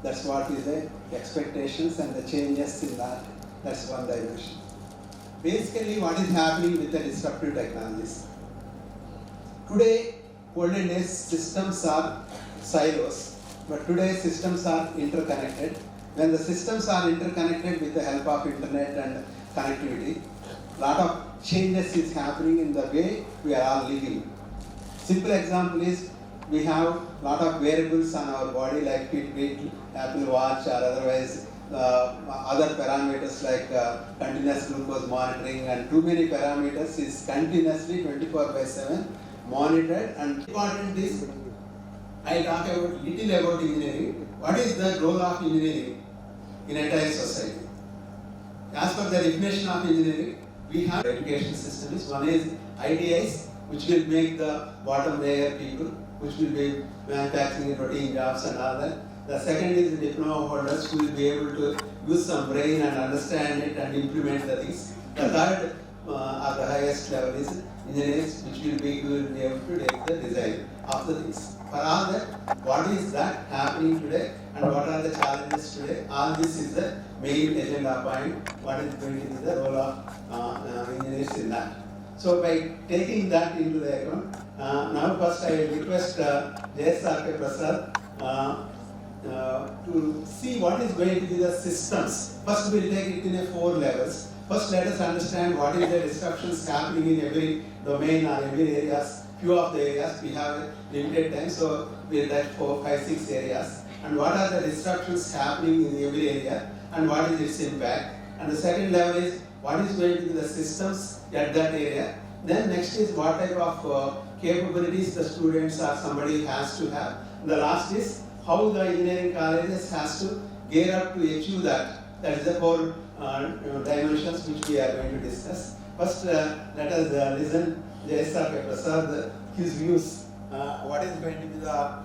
That's what is the expectations and the changes in that. That's one dimension. Basically, what is happening with the disruptive technologies? Today, olden days systems are silos, but today systems are interconnected. When the systems are interconnected with the help of internet and connectivity, lot of changes is happening in the way we are all living. Simple example is we have lot of wearables on our body like Fitbit, Apple Watch, or otherwise other parameters like continuous glucose monitoring, and too many parameters is continuously 24/7 monitored. And important is, I talk about little about engineering. What is the role of engineering in entire society? As per the definition of engineering, we have education systems. One is ITIs, which will make the bottom layer people, which will be manufacturing routine jobs and all that. The second is the diploma holders who will be able to use some brain and understand it and implement the things. The third at the highest level is engineers, which will be able to take the design of the things. For all that, what is that happening today and what are the challenges today? All this is the main agenda point. What is going to be the role of engineers in that? So by taking that into the account, now first I will request JSRK Prasad to see what is going to be the systems. First we will take it in 4 levels. First let us understand what is the disruptions happening in every domain or every areas. Few of the areas we have limited time, so we will take 4, 5, 6 areas. And what are the disruptions happening in every area and what is its impact. And the second level is what is going to be the systems at that area. Then next is what type of capabilities the students or somebody has to have. And the last is how the engineering colleges has to gear up to achieve that. That is the 4 dimensions which we are going to discuss. First, let us listen JSRK Prasad, his views. What is going to be the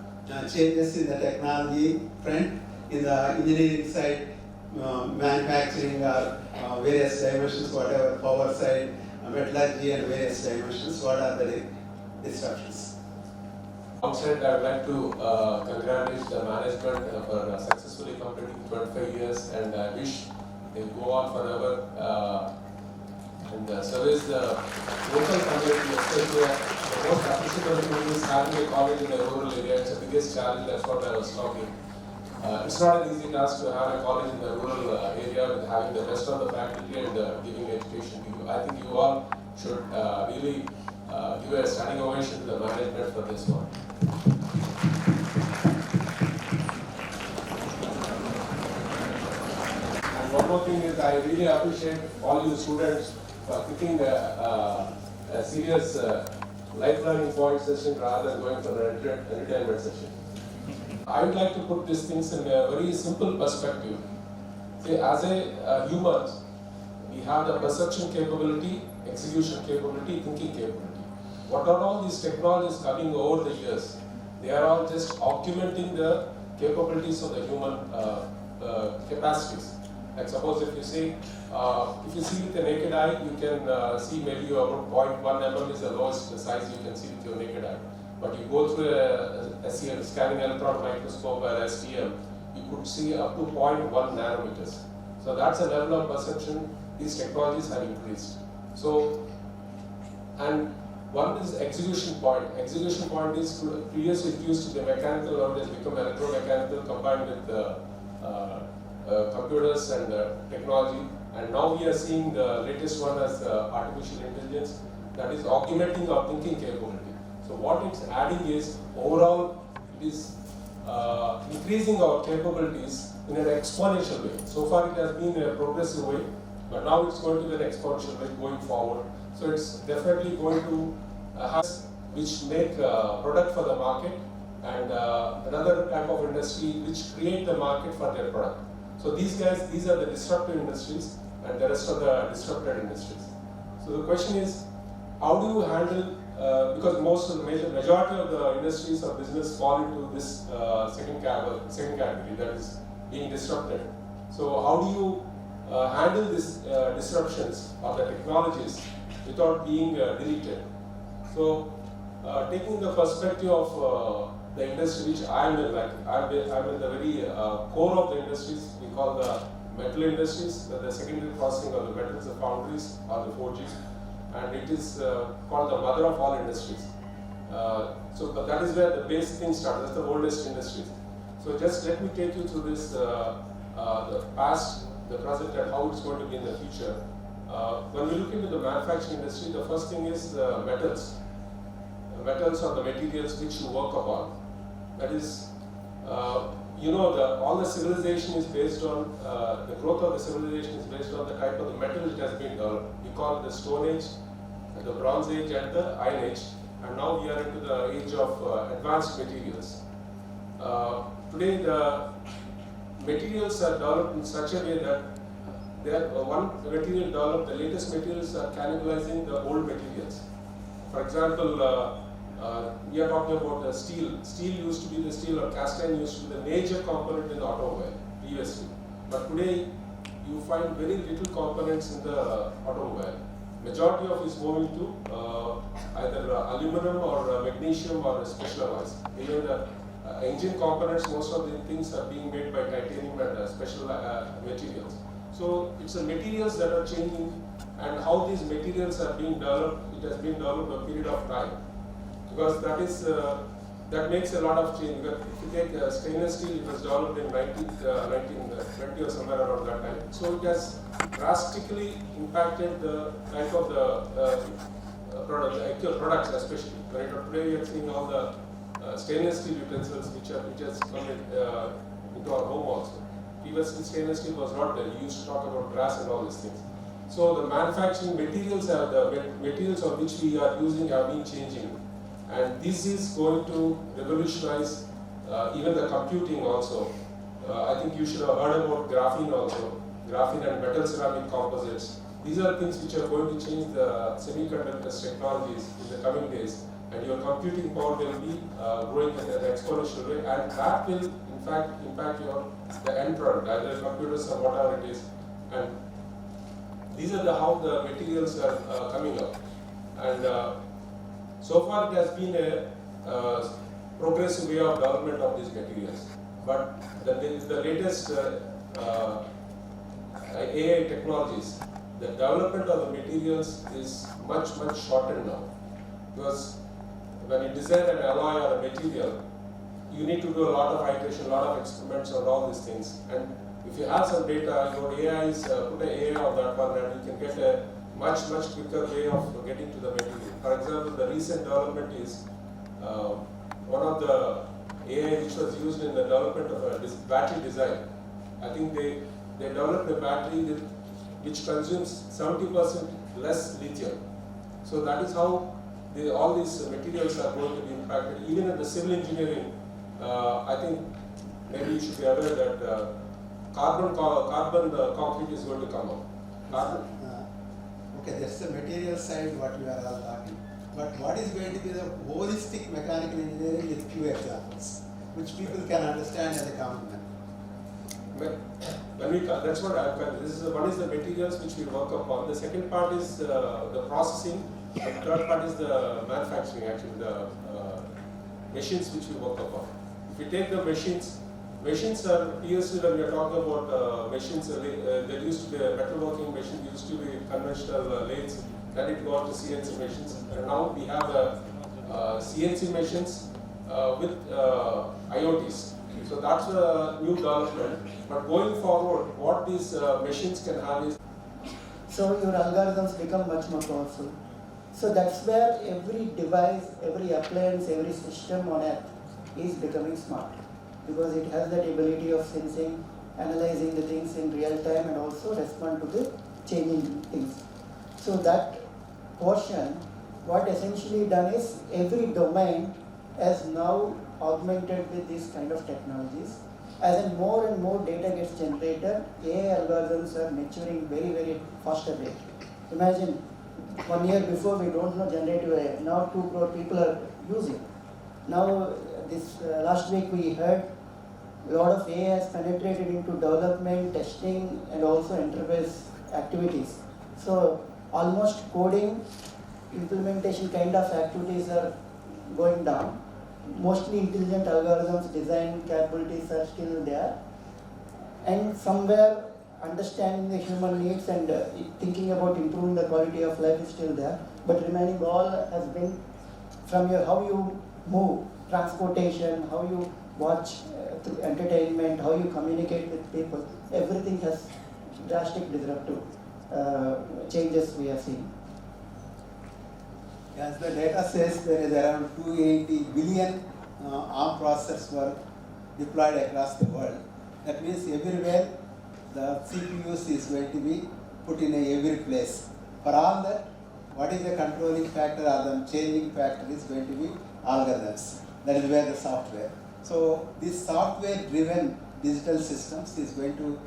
changes in the technology front, in the engineering side, manufacturing or various dimensions, whatever, power side, metallurgy and various dimensions, what are the disruptions? Outside, I would like to congratulate the management for successfully completing 25 years, and I wish they go on forever and service the local community, especially the most appreciable thing is having a college in the rural area. It's the biggest challenge, that's what I was talking. It's not an easy task to have a college in the rural area with having the rest of the faculty and giving education to you. I think you all should really give a standing ovation to the management for this one. And one more thing is, I really appreciate all you students for picking a serious life learning point session rather than going for an entertainment session. I would like to put these things in a very simple perspective. See, as a human, we have the perception capability, execution capability, thinking capability. What are all these technologies coming over the years? They are all just augmenting the capabilities of the human capacities. Like suppose if you see with the naked eye, you can see maybe about 0.1 mm is the lowest size you can see with your naked eye. But you go through a scanning electron microscope or STM, you could see up to 0.1 nanometers. So that's a level of perception these technologies have increased. So, and one is execution point. Execution point is previously it used to be mechanical, now it has become electromechanical combined with computers and technology. And now we are seeing the latest one as artificial intelligence that is augmenting our thinking capability. So what it's adding is overall it is increasing our capabilities in an exponential way. So far it has been a progressive way, but now it's going to be an exponential way going forward. So it's definitely going to have which make a product for the market and another type of industry which create the market for their product. So these are the disruptive industries and the rest of the disrupted industries. So the question is, how do you handle, because majority of the industries or business fall into this second category, that is being disrupted. So how do you handle these disruptions of the technologies without being deleted? So taking the perspective of the industry which I'm in, like I'm in the very core of the industries. We call the metal industries, the secondary processing of the metals, the foundries or the forges, and it is called the mother of all industries. But that is where the basic thing starts. That's the oldest industries. So just let me take you through this, the past, the present, and how it's going to be in the future. When we look into the manufacturing industry, the first thing is metals. Metals are the materials which you work upon. That is, all the civilization is based on, the growth of the civilization is based on the type of the metal it has been developed. We call it the Stone Age, the Bronze Age, and the Iron Age. And now we are into the age of advanced materials. Today, the materials are developed in such a way that one material developed, the latest materials are cannibalizing the old materials. For example, we are talking about the steel. Steel used to be the steel, or cast iron used to be the major component in the automobile previously. But today, you find very little components in the automobile. Majority of it is moving to either aluminum or magnesium or special alloys. Even the engine components, most of the things are being made by titanium and special materials. So it's the materials that are changing, and how these materials are being developed. It has been developed over a period of time, because that makes a lot of change. Because if you take stainless steel, it was developed in 1920 or somewhere around that time. So it has drastically impacted the type of the actual products, especially. Right? Today we are seeing all the stainless steel utensils which has come into our home also. Previously, stainless steel was not there. We used to talk about brass and all these things. So the manufacturing materials, the materials on which we are using have been changing, and this is going to revolutionize even the computing also. I think you should have heard about graphene also. Graphene and metal ceramic composites. These are things which are going to change the semiconductors technologies in the coming days, and your computing power will be growing at an exponential rate, and that will in fact impact the end product, either computers or whatever it is. And these are how the materials are coming up. And so far it has been a progressive way of development of these materials. But the latest AI technologies, the development of the materials is much shortened now. Because when you design an alloy or a material, you need to do a lot of iteration, a lot of experiments on all these things. And if you have some data, your AI is put an AI on that one, and you can get a much quicker way of getting to the material. For example, the recent development is one of the AI which was used in the development of a battery design. I think they developed a battery which consumes 70% less lithium. So that is how all these materials are going to be impacted. Even in the civil engineering, I think maybe you should be aware that carbon concrete is going to come up. Okay, that's the material side what we are all talking. But what is going to be the holistic mechanical engineering with few examples, which people can understand as a common man? That's what one is the materials which we work upon. The second part is the processing. The third part is the manufacturing, actually, the machines which we work upon. If we take the machines are previously when we are talking about machines, there used to be a metalworking machine, used to be conventional lathes, then it got to CNC machines, and now we have CNC machines with IoTs. So that's a new development. But going forward, what these machines can have is... So your algorithms become much more powerful. So that's where every device, every appliance, every system on earth is becoming smart, because it has that ability of sensing, analyzing the things in real time, and also respond to the changing things. So that portion, what essentially done is every domain is now augmented with these kind of technologies. As in more and more data gets generated, AI algorithms are maturing very faster rate. Imagine 1 year before we don't know generative AI, now 2 crore people are using. Now this last week we heard a lot of AI has penetrated into development, testing, and also enterprise activities. So almost coding, implementation kind of activities are going down. mostly intelligent algorithms, design capabilities are still there, and somewhere understanding the human needs and thinking about improving the quality of life is still there, but remaining all has been from your how you move, transportation, how you watch through entertainment, how you communicate with people, everything has drastic disruptive changes we are seeing. As the data says, there is around 280 billion ARM processors were deployed across the world. That means everywhere the CPUs is going to be put in every place. For all that, what is the controlling factor or the changing factor is going to be algorithms. That is where the software. So this software-driven digital systems is going to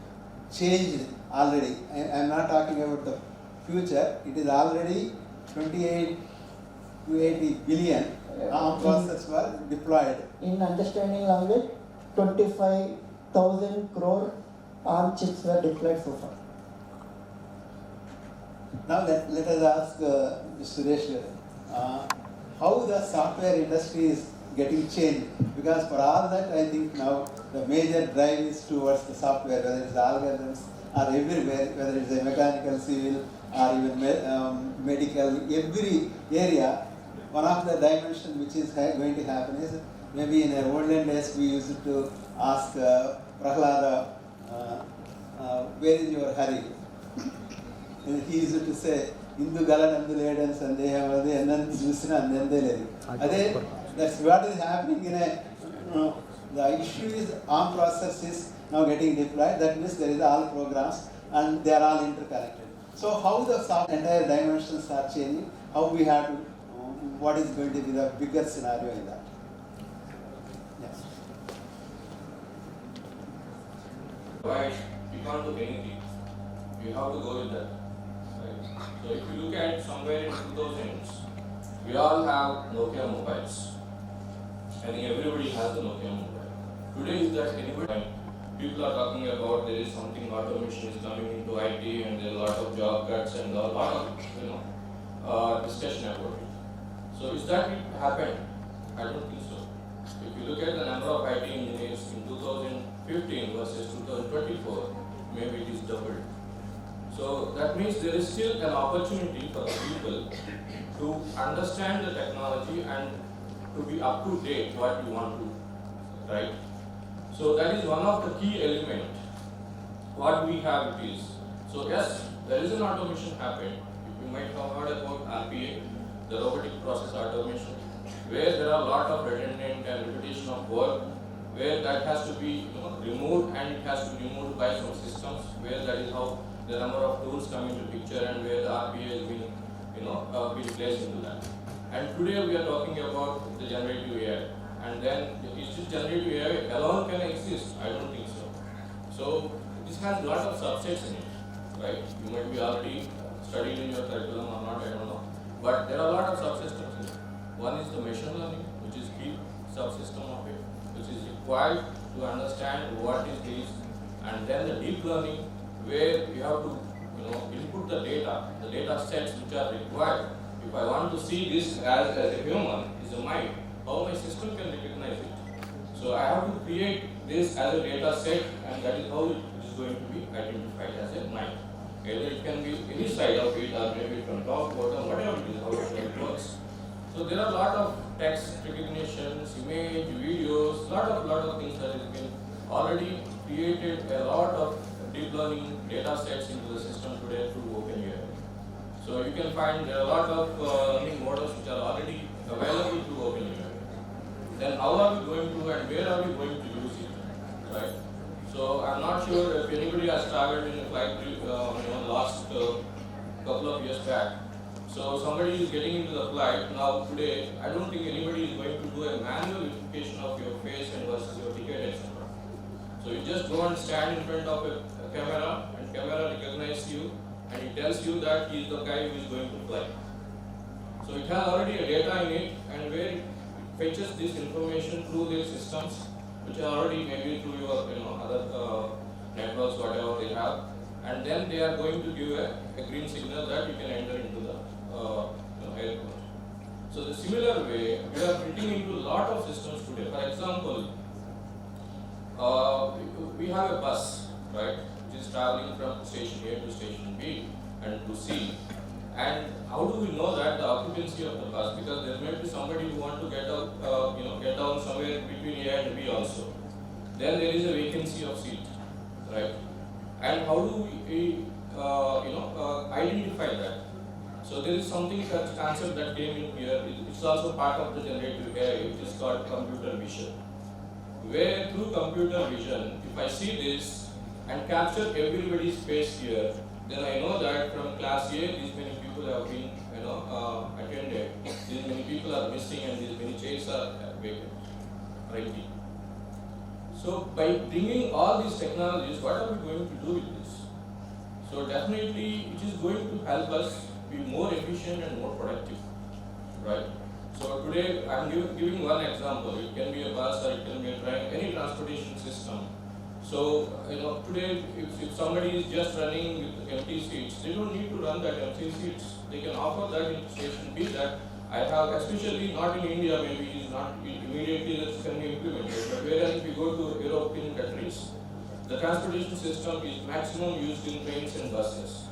change already. I am not talking about the future. It is already 28 to 80 billion ARM processors were deployed. In understanding language, 25,000 crore ARM chips were deployed so far. Now let us ask Suresh how the software industry is getting changed, because for all that I think now the major drive is towards the software, whether it's the algorithms or everywhere, whether it's a mechanical, civil or even medical, every area. One of the dimensions which is going to happen is maybe in the olden days we used to ask Prahlada, where is your hurry? And he used to say, Indu Gala Nandu Ledan Sandeham and then Zusina and then that's what is happening in a the issue is ARM process is now getting deployed. That means there is all programs and they are all interconnected. So how the entire dimensions are changing, how we have to, what is going to be the bigger scenario in that? Yes. Right, you can't do anything. You have to go with that. Right? So if you look at somewhere in 2000s, we all have Nokia mobiles. I think everybody has a Nokia mobile. Today is that anybody, people are talking about there is something automation is coming into IT and there are a lot of job cuts and a lot of discussion about it. So is that it happened? I don't think so. If you look at the number of IT engineers in 2015 versus 2024, maybe it is doubled. So that means there is still an opportunity for people to understand the technology and to be up to date what you want to, right? So that is one of the key elements. What we have it is. So yes, there is an automation happening. You might have heard about RPA, the robotic process automation, where there are a lot of redundant and repetition of work, where that has to be removed, and it has to be removed by some systems, where that is how the number of tools come into picture and where the RPA has been been placed into that. And today we are talking about the generative AI. And then is this generative AI alone can exist? I don't think so. So this has a lot of subsets in it, right? You might be already studied in your curriculum or not, I don't know. But there are a lot of subsystems in it. One is the machine learning, which is key subsystem of it, which is required to understand what is this, and then the deep learning, where you have to input the data sets which are required. If I want to see this as a human, is a mind, how my system can recognize it. So I have to create this as a data set, and that is how it is going to be identified as a mind. Either it can be any side of it, or maybe from top, bottom, whatever it is, how it works. So there are a lot of text recognitions, image, videos, lot of things that has been already created, a lot of deep learning data sets into the system today through OpenAI. So you can find there are a lot of learning models which are already available through OpenAI. Then how are we going to and where are we going to use it, right? So I'm not sure if anybody has traveled in a flight last couple of years back. So somebody is getting into the flight now today. I don't think anybody is going to do a manual verification of your face and versus your ticket, etc. So you just go and stand in front of a camera, and camera recognizes you, and it tells you that he is the guy who is going to fly. So it has already a data in it, and where it fetches this information through their systems, which are already maybe through your other networks, whatever they have, and then they are going to give a green signal that you can enter into the airport. So the similar way, we are fitting into a lot of systems today. For example, we have a bus, right, which is traveling from station A to station B and to C. And how do we know that the occupancy of the bus? Because there may be somebody who want to get up, get down somewhere between A and B also. Then there is a vacancy of seat, right? And how do we, identify that? So there is something that concept that came in here. It's also part of the generative AI. It is called computer vision. Where through computer vision, if I see this and capture everybody's face here, then I know that from class A, these many people have been, attended. These many people are missing, and these many chairs are vacant, right? So by bringing all these technologies, what are we going to do with this? So definitely, it is going to help us be more efficient and more productive, right? So today, I am giving one example. It can be a bus or it can be a train, any transportation system. So, today, if somebody is just running with empty seats, they don't need to run that empty seats. They can offer that in station B that I have, especially not in India, maybe it is not immediately that can be implemented. But whereas if you go to European countries, the transportation system is maximum used in trains and buses.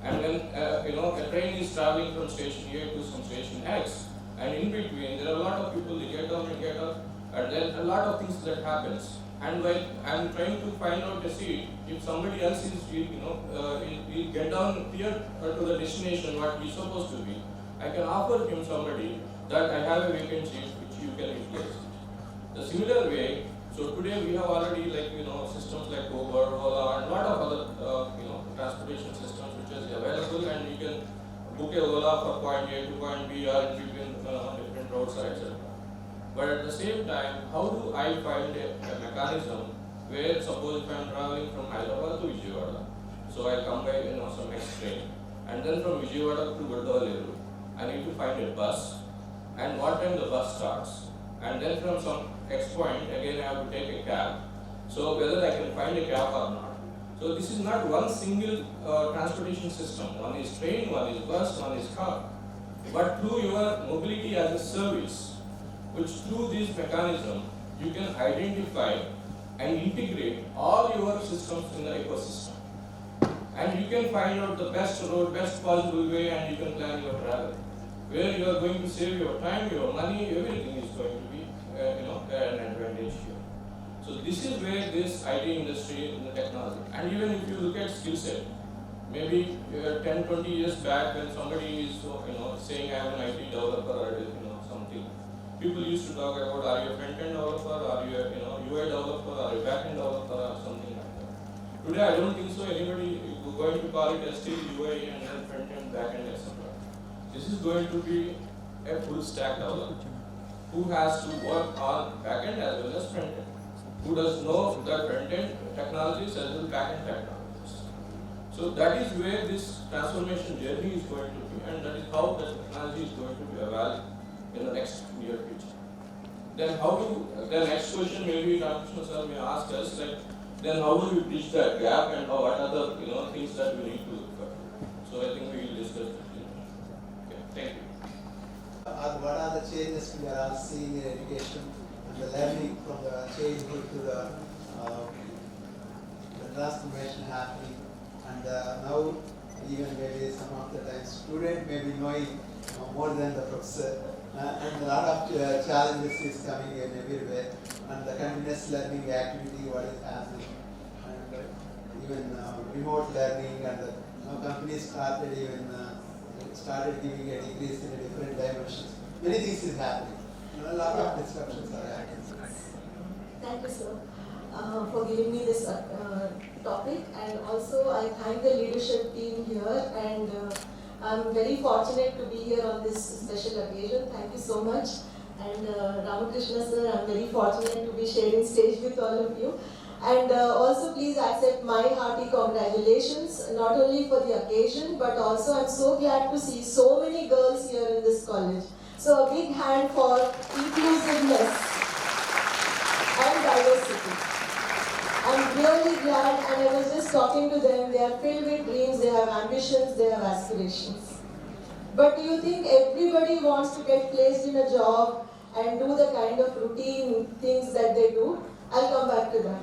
And when a train is traveling from station A to some station X, and in between there are a lot of people, they get down and get up, and then a lot of things that happens. And while I'm trying to find out a seat, if somebody else is, he'll get down here to the destination what he's supposed to be, I can offer him somebody that I have a vacant seat which you can replace. The similar way, so today we have already systems like Uber, Ola, and a lot of other transportation systems which is available, and you can book a Ola for point A to point B or in between different roadside, etc. But at the same time, how do I find a mechanism where suppose if I am traveling from Hyderabad to Vijayawada, so I come by some next train, and then from Vijayawada to Gurdwaliru, I need to find a bus, and what time the bus starts, and then from some X point again I have to take a cab. So whether I can find a cab or not. So this is not one single transportation system. One is train, one is bus, one is car. But through your mobility as a service, which through this mechanism you can identify and integrate all your systems in the ecosystem. And you can find out the best road, best possible way, and you can plan your travel. Where you are going to save your time, your money, everything is going to be an advantage here. So this is where this IT industry in the technology, and even if you look at skill set, maybe 10-20 years back when somebody is saying I am an IT developer or something, people used to talk about are you a front-end developer, are you a UI developer, are you a back-end developer or something like that. Today I don't think so anybody is going to call it as still UI and then front-end, back-end, etc. This is going to be a full stack developer who has to work on back-end as well as front-end, who does know the front-end technologies as well as back-end technologies. So that is where this transformation journey is going to be, and that is how the technology is going to be evolved in the next near future. Then the next question maybe Ramakrishna sir may ask us, then how do we bridge that gap and what are the things that we need to look for? So I think we will discuss that. Okay, thank you. What are the changes we are seeing in education and the learning from the childhood to the transformation happening, and now even maybe some of the time student may be knowing more than the professor, and a lot of challenges is coming in everywhere, and the continuous learning activity what is happening, and even remote learning, and the companies started giving a degrees in different dimensions. Many things is happening. A lot of disruptions are happening. Thank you, sir, for giving me this topic, and also I thank the leadership team here, and I'm very fortunate to be here on this special occasion. Thank you so much. And Ramakrishna sir, I'm very fortunate to be sharing stage with all of you. And also please accept my hearty congratulations, not only for the occasion, but also I'm so glad to see so many girls here in this college. So a big hand for inclusiveness and diversity. I'm really glad, and I was just talking to them, they are filled with dreams, they have ambitions, they have aspirations. But do you think everybody wants to get placed in a job and do the kind of routine things that they do? I'll come back to that.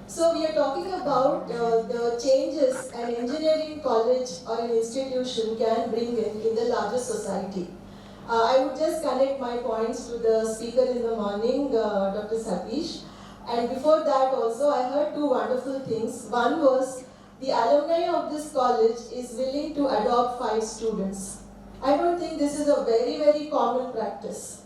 So we are talking about the changes an engineering college or an institution can bring in the larger society. I would just connect my points to the speaker in the morning, Dr. Satish. And before that also, I heard two wonderful things. One was the alumni of this college is willing to adopt 5 students. I don't think this is a very, very common practice.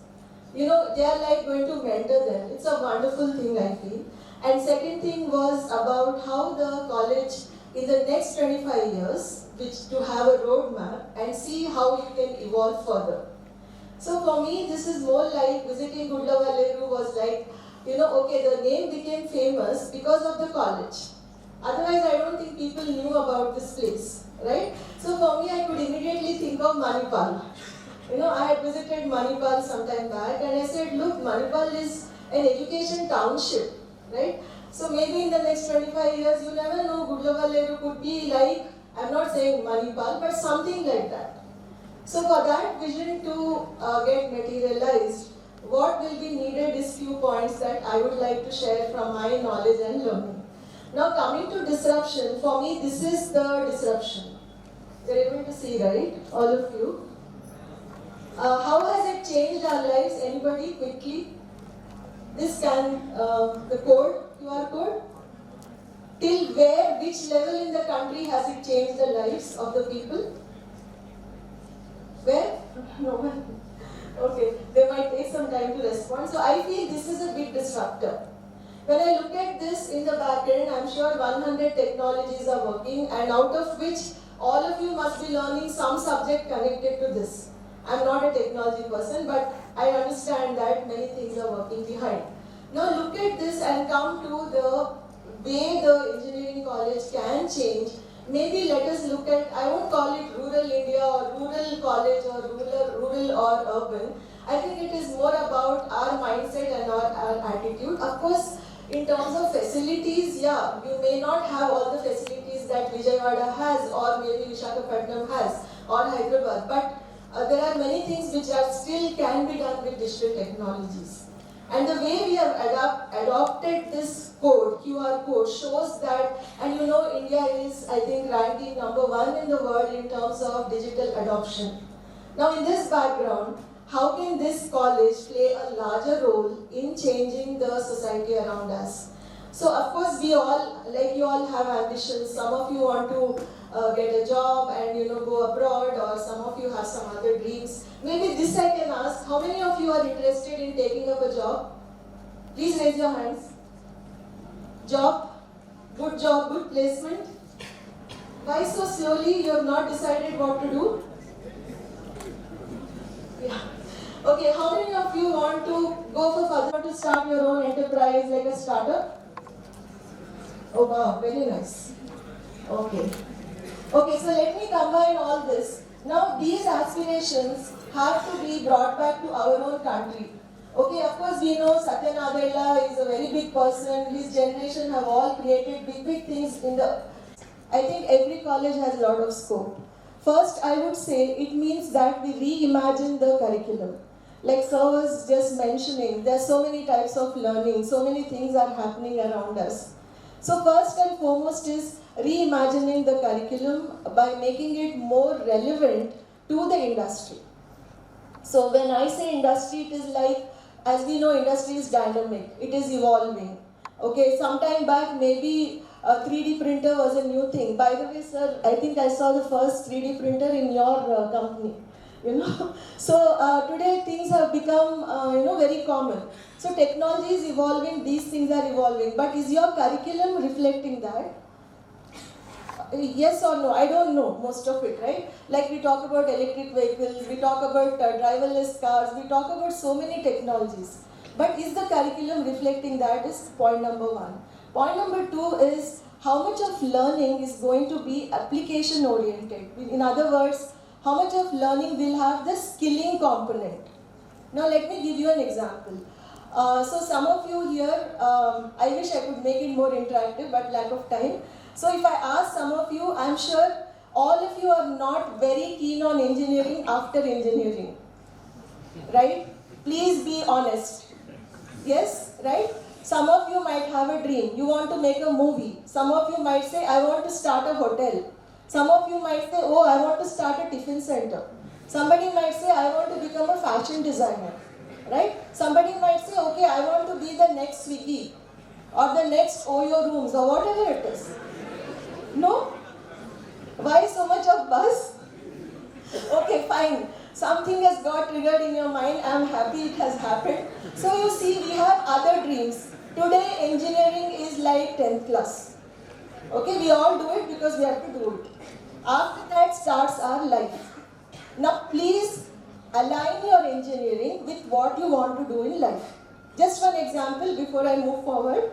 You know, they are like going to mentor them. It's a wonderful thing, I feel. And second thing was about how the college in the next 25 years, which to have a roadmap and see how you can evolve further. So for me, this is more like visiting Gudlavaleru was like, you know, okay, the name became famous because of the college. Otherwise, I don't think people knew about this place, right? So for me, I could immediately think of Manipal. You know, I had visited Manipal some time back and I said, look, Manipal is an education township, right? So maybe in the next 25 years, you never know, Gudlavaleru could be like, I'm not saying Manipal, but something like that. So for that vision to get materialized, what will be needed is few points that I would like to share from my knowledge and learning. Now coming to disruption, for me this is the disruption. You're able to see, right? All of you. How has it changed our lives? Anybody quickly? This can, the code, QR code. Till where, which level in the country has it changed the lives of the people? Where? No one. Okay, they might take some time to respond. So I feel this is a big disruptor. When I look at this in the backend, I'm sure 100 technologies are working, and out of which all of you must be learning some subject connected to this. I'm not a technology person, but I understand that many things are working behind. Now look at this and come to the way the engineering college can change. Maybe let us look at, I won't call it rural India or rural college or rural or urban. I think it is more about our mindset and our attitude. Of course, in terms of facilities, yeah, you may not have all the facilities that Vijayawada has or maybe Visakhapatnam has or Hyderabad, but there are many things which are still can be done with digital technologies. And the way we have adopted this code, QR code, shows that, and you know India is, I think, ranking #1 in the world in terms of digital adoption. Now in this background, how can this college play a larger role in changing the society around us? So of course we all, like you all have ambitions. Some of you want to get a job and go abroad, or some of you have some other dreams. Maybe this I can ask, how many of you are interested in taking up a job? Please raise your hands. Job, good placement. Why so slowly? You have not decided what to do? Yeah. Okay, how many of you want to go for further, to start your own enterprise like a startup? Oh wow, very nice. Okay. Okay, so let me combine all this. Now these aspirations have to be brought back to our own country. Okay, of course we know Satya Nadella is a very big person. His generation have all created big things in the... I think every college has a lot of scope. First, I would say it means that we reimagine the curriculum. Like sir was just mentioning, there are so many types of learning, so many things are happening around us. So first and foremost is reimagining the curriculum by making it more relevant to the industry. So when I say industry, it is like, as we know, industry is dynamic, it is evolving. Okay, sometime back maybe a 3D printer was a new thing. By the way, sir, I think I saw the first 3D printer in your company. So today things have become very common. So technology is evolving, these things are evolving, but is your curriculum reflecting that? Yes or no? I don't know most of it, right? Like we talk about electric vehicles, we talk about driverless cars, we talk about so many technologies. But is the curriculum reflecting that is point number one. Point number two is how much of learning is going to be application oriented. In other words, how much of learning will have the skilling component. Now let me give you an example. So some of you here, I wish I could make it more interactive, but lack of time. So if I ask some of you, I'm sure all of you are not very keen on engineering after engineering, right? Please be honest. Yes, right? Some of you might have a dream. You want to make a movie. Some of you might say, I want to start a hotel. Some of you might say, oh, I want to start a tiffin center. Somebody might say, I want to become a fashion designer. Right? Somebody might say, okay, I want to be the next Swiggy or the next Oyo Rooms or whatever it is. No? Why so much of buzz? Okay, fine. Something has got triggered in your mind. I'm happy it has happened. So you see, we have other dreams. Today, engineering is like 10th class. Okay, we all do it because we have to do it. After that starts our life. Now, please align your engineering with what you want to do in life. Just one example before I move forward.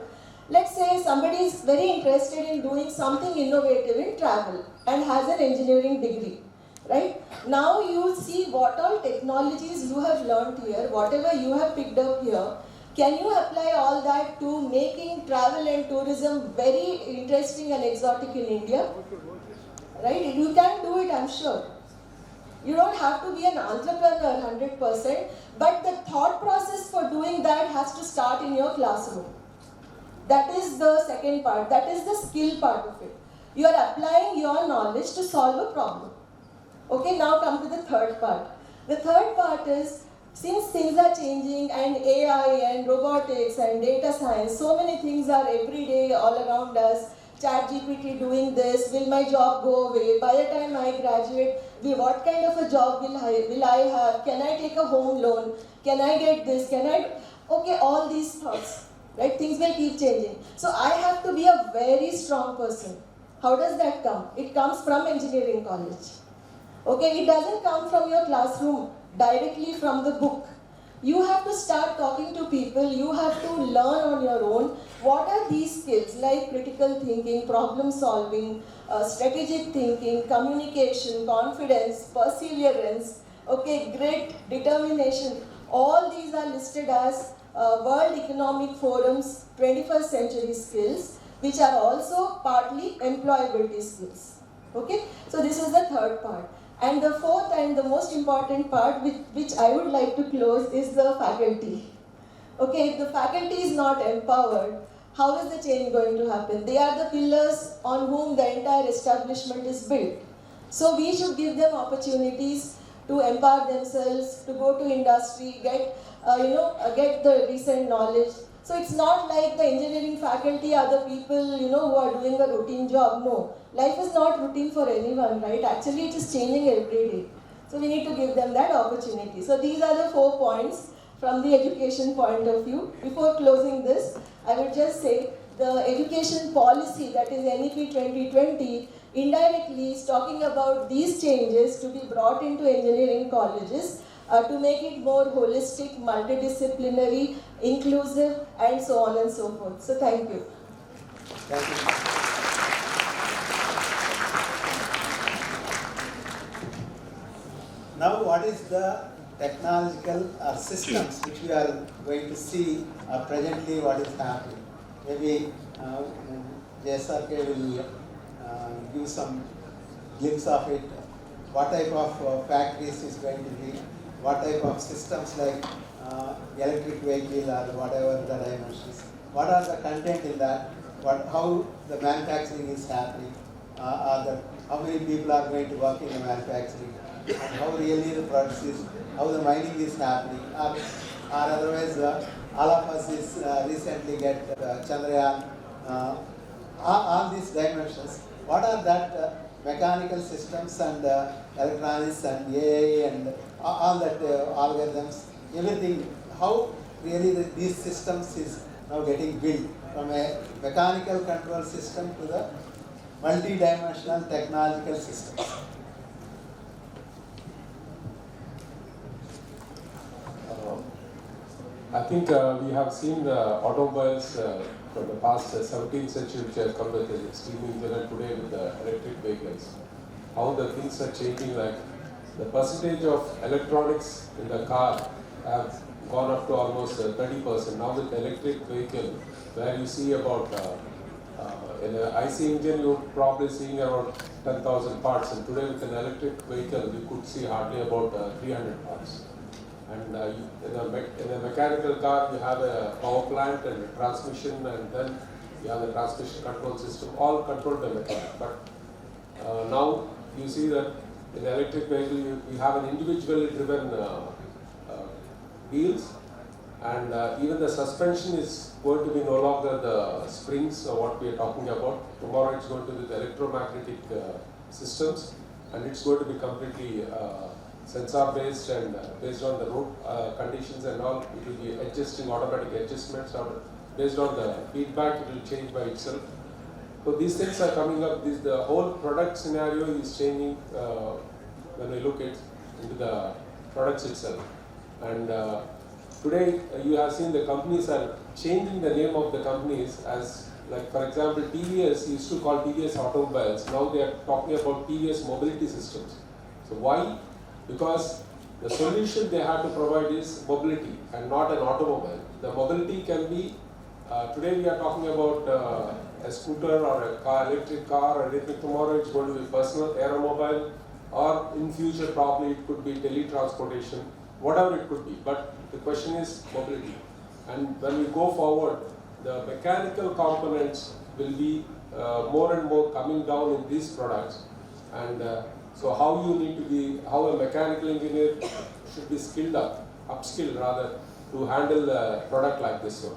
Let's say somebody is very interested in doing something innovative in travel and has an engineering degree. Right? Now you will see what all technologies you have learned here, whatever you have picked up here. Can you apply all that to making travel and tourism very interesting and exotic in India? Right? You can do it, I'm sure. You don't have to be an entrepreneur 100%, but the thought process for doing that has to start in your classroom. That is the second part. That is the skill part of it. You are applying your knowledge to solve a problem. Okay, now come to the third part. The third part is, since things are changing and AI and robotics and data science, so many things are every day all around us. ChatGPT doing this, will my job go away? By the time I graduate, what kind of a job will I have? Can I take a home loan? Can I get this? Okay, all these thoughts, right? Things will keep changing. So I have to be a very strong person. How does that come? It comes from engineering college. Okay, it doesn't come from your classroom, directly from the book. You have to start talking to people, you have to learn on your own. What are these skills like critical thinking, problem solving, strategic thinking, communication, confidence, perseverance, okay, grit, determination. All these are listed as World Economic Forum's 21st century skills, which are also partly employability skills. Okay, so this is the third part. And the fourth and the most important part, which I would like to close, is the faculty. Okay, if the faculty is not empowered, how is the change going to happen? They are the pillars on whom the entire establishment is built. So we should give them opportunities to empower themselves, to go to industry, get the recent knowledge. So it's not like the engineering faculty are the people, who are doing a routine job. No, life is not routine for anyone, right? Actually, it is changing every day. So we need to give them that opportunity. So these are the 4 points from the education point of view. Before closing this, I would just say the education policy, that is NEP 2020, indirectly is talking about these changes to be brought into engineering colleges to make it more holistic, multidisciplinary, inclusive, and so on and so forth. So thank you. Thank you. Now, what is the technological systems which we are going to see presently what is happening? Maybe JSRK will give some glimpse of it. What type of factories is going to be? What type of systems like electric vehicle or whatever the dimensions? What are the content in that? How the manufacturing is happening? How many people are going to work in the manufacturing? And how really the products is, how the mining is happening? Or otherwise, all of us is recently get Chandrayaan. All these dimensions. What are that mechanical systems and electronics and AI and all that algorithms, everything, how really these systems is now getting built from a mechanical control system to the multi-dimensional technological systems. I think we have seen the automobiles from the past 17th century which have come with the steam engine and today with the electric vehicles. How the things are changing, like the percentage of electronics in the car have gone up to almost 30%. Now with the electric vehicle, where you see about In an IC engine, you're probably seeing around 10,000 parts, and today with an electric vehicle, you could see hardly about 300 parts. And in a mechanical car, you have a power plant and a transmission, and then you have the transmission control system, all controlled by mechanics. But now you see that in an electric vehicle, you have an individually driven wheels, and even the suspension is going to be no longer the springs or what we are talking about. Tomorrow it's going to be the electromagnetic systems, and it's going to be completely sensor based, and based on the road conditions and all, it will be adjusting, automatic adjustments, or based on the feedback, it will change by itself. So these things are coming up. The whole product scenario is changing when we look into the products itself. And today you have seen the companies are changing the name of the companies, as like for example TVS used to call TVS Automobiles. Now they are talking about TVS Mobility Systems. So why? Because the solution they have to provide is mobility and not an automobile. The mobility can be, today we are talking about a scooter or a car, electric car, or anything. Tomorrow it's going to be personal aeromobile, or in future probably it could be teletransportation, whatever it could be. But the question is mobility. And when we go forward, the mechanical components will be more and more coming down in these products. And so how you need to be, how a mechanical engineer should be upskilled rather, to handle a product like this one.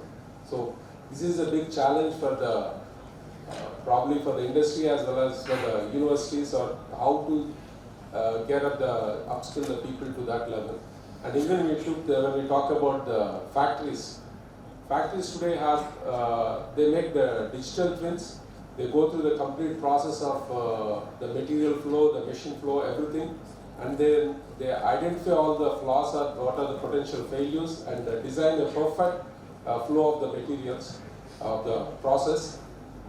So this is a big challenge for the, probably for the industry as well as for the universities, or how to upskill the people to that level. And even when we talk about the factories today have, they make the digital twins. They go through the complete process of the material flow, the machine flow, everything, and then they identify all the flaws or what are the potential failures, and design a perfect flow of the materials of the process.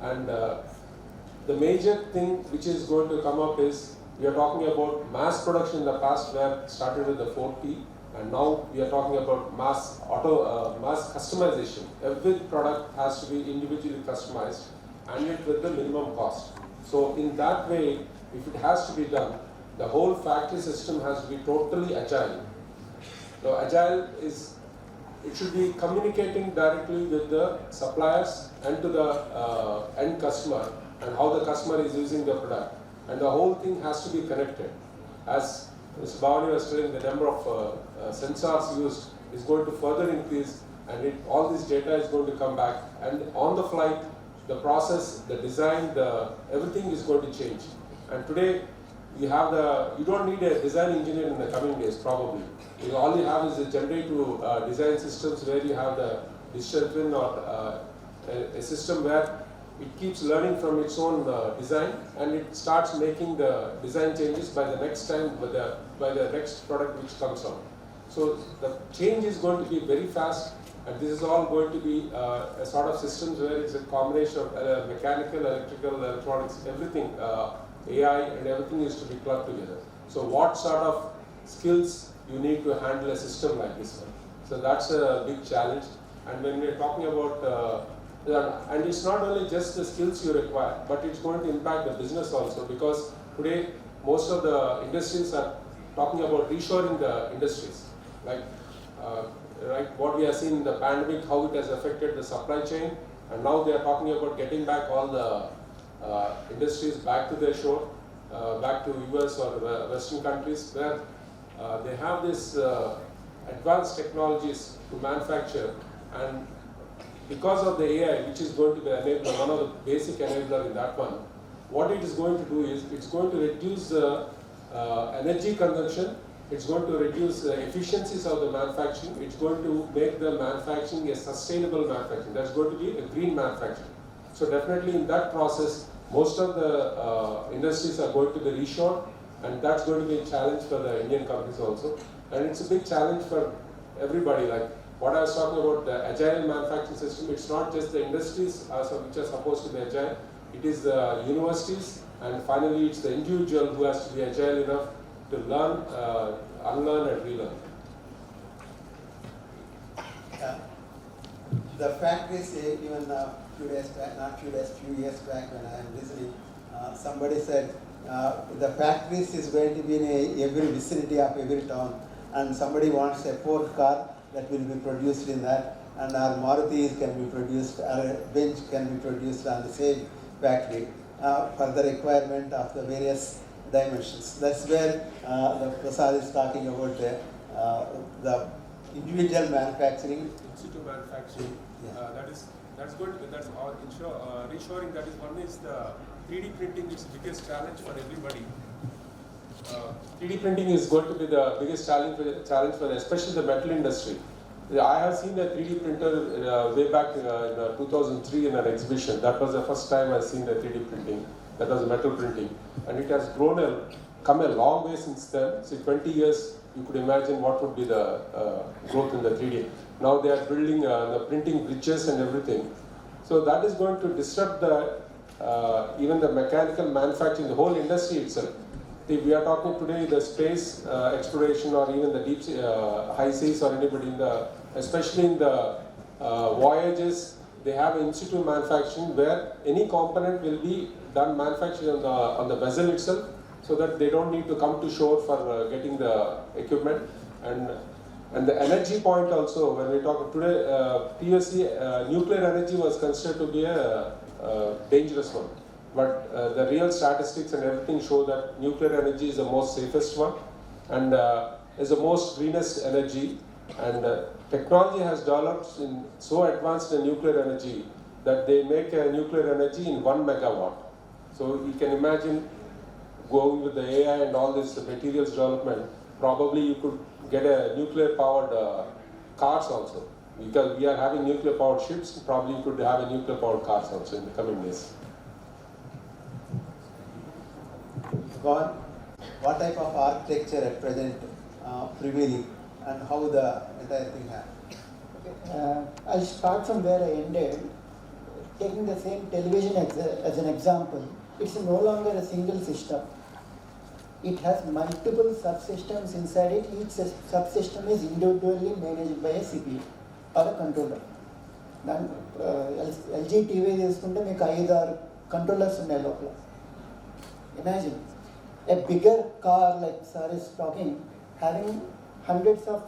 And the major thing which is going to come up is, we are talking about mass production in the past, where started with the 4P, and now we are talking about mass customization. Every product has to be individually customized, and it with the minimum cost. So in that way, if it has to be done, the whole factory system has to be totally agile. So agile is, it should be communicating directly with the suppliers and to the end customer, and how the customer is using the product. And the whole thing has to be connected. As Mr. Bhavani was telling, the number of sensors used is going to further increase, and all this data is going to come back. And on the flight, the process, the design, everything is going to change. And today, you don't need a design engineer in the coming days, probably. All you have is a generative design systems, where you have the digital twin, or a system where it keeps learning from its own design, and it starts making the design changes by the next time, by the next product which comes out. So the change is going to be very fast, and this is all going to be a sort of systems where it's a combination of mechanical, electrical, electronics, everything, AI, and everything is to be clubbed together. So what sort of skills you need to handle a system like this one? So that's a big challenge. And when we're talking about and it's not only just the skills you require, but it's going to impact the business also, because today most of the industries are talking about reshoring the industries. Like what we have seen in the pandemic, how it has affected the supply chain, and now they are talking about getting back all the industries back to their shore, back to US or Western countries, where they have this advanced technologies to manufacture. And because of the AI, which is going to be enabler, one of the basic enabler in that one, what it is going to do is, it's going to reduce the energy consumption, it's going to reduce the efficiencies of the manufacturing, it's going to make the manufacturing a sustainable manufacturing. That's going to be a green manufacturing. So definitely in that process, most of the industries are going to be reshored, and that's going to be a challenge for the Indian companies also. And it's a big challenge for everybody. Like what I was talking about, the agile manufacturing system, it's not just the industries which are supposed to be agile, it is the universities, and finally it's the individual who has to be agile enough to learn, unlearn and relearn. The fact is, even few years back when I am listening, somebody said the factories is going to be in every vicinity of every town, and somebody wants a Ford car that will be produced in that, and our Marutis can be produced, our Bench can be produced on the same factory for the requirement of the various dimensions. That's where the Prasad is talking about the individual manufacturing. In situ manufacturing. Yeah. That's good. That's all reshoring. That is one is the 3D printing is the biggest challenge for everybody. 3D printing is going to be the biggest challenge for especially the metal industry. I have seen a 3D printer way back in 2003 in an exhibition. That was the first time I seen the 3D printing. That was metal printing, and it has come a long way since then. So 20 years, you could imagine what would be the growth in the 3D. Now they are building the printing bridges and everything. So that is going to disrupt even the mechanical manufacturing, the whole industry itself. We are talking today the space exploration or even the deep high seas or anybody especially in the voyages, they have in situ manufacturing where any component will be done manufactured on the vessel itself, so that they don't need to come to shore for getting the equipment. And the energy point also, when we talk today, previously nuclear energy was considered to be a dangerous one. But the real statistics and everything show that nuclear energy is the most safest one and is the most greenest energy. And technology has developed so advanced in nuclear energy that they make a nuclear energy in 1 megawatt. So you can imagine going with the AI and all this materials development, probably you could get a nuclear powered cars also. Because we are having nuclear powered ships, probably you could have a nuclear powered cars also in the coming days. What type of architecture at present prevailing and how the entire thing happened? I'll start from where I ended. Taking the same television as an example, it's no longer a single system. It has multiple subsystems inside it. Each subsystem is individually managed by a CPU or a controller. LG TV తీసుకుంటే మీకు 5-6 controllers ఉన్నాయి లోపల. Imagine a bigger car like sir is talking, having hundreds of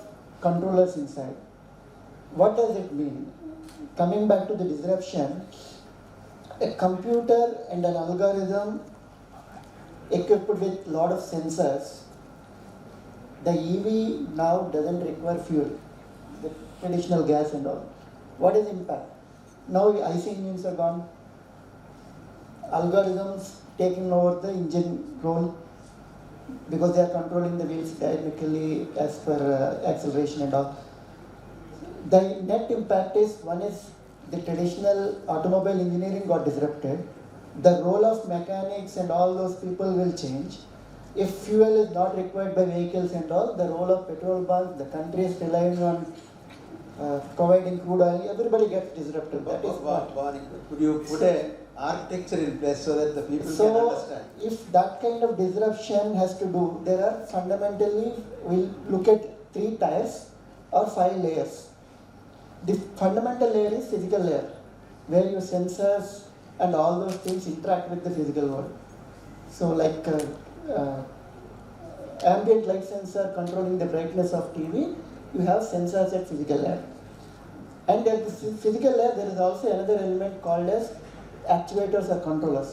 controllers inside. What does it mean? Coming back to the disruption, a computer and an algorithm equipped with lot of sensors. The EV now doesn't require fuel, the traditional gas and all. What is impact? Now IC engines are gone. Algorithms taking over the engine role because they are controlling the wheels dynamically as per acceleration and all. The net impact is, one is the traditional automobile engineering got disrupted. The role of mechanics and all those people will change. If fuel is not required by vehicles and all, the role of petrol bunks, the country is relying on providing crude oil, everybody gets disrupted. That is what. Could you put a architecture in place so that the people can understand? If that kind of disruption has to do, there are fundamentally, we'll look at 3 tiers or 5 layers. The fundamental layer is physical layer, where your sensors and all those things interact with the physical world. So like ambient light sensor controlling the brightness of TV, you have sensors at physical layer. And at the physical layer, there is also another element called as actuators or controllers,